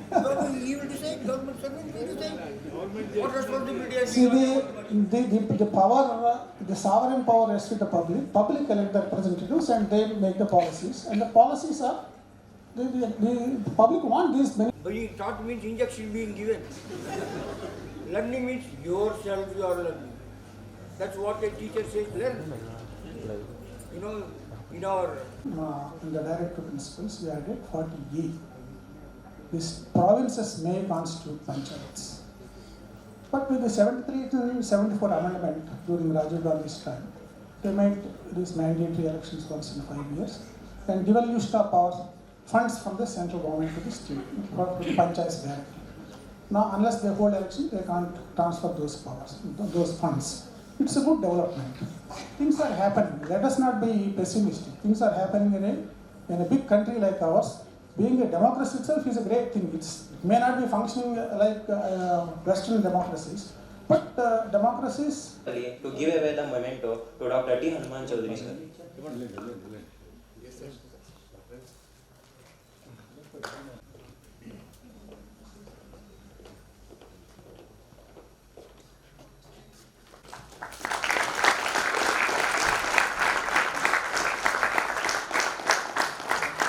He will decide, government servant will decide. What responsibility has See, the power, the sovereign power rests with the public. Public elect the representatives and they make the policies. And the policies are, the public want these many. Being taught means injection being given. Learning means yourself you are learning. That's what a teacher says, learn. You know, in our In the directive principles, we added 48. These provinces may constitute panchayats. But with the 73 to 74 amendment during Rajiv Gandhi's time, they made these mandatory elections once in 5 years and devolution of power funds from the central government to the state, for the panchayats directly. Now, unless they hold election, they can't transfer those powers, those funds. It's a good development. Things are happening. Let us not be pessimistic. Things are happening in a big country like ours. Being a democracy itself is a great thing. It may not be functioning like Western democracies, but democracies. To give away the memento to Dr. T. Hanuman Chaudhary, sir.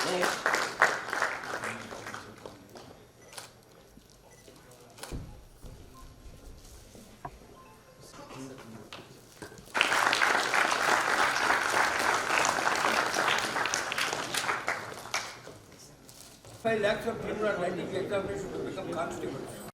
Next. 5 lakhs of children are writing examination to become constables.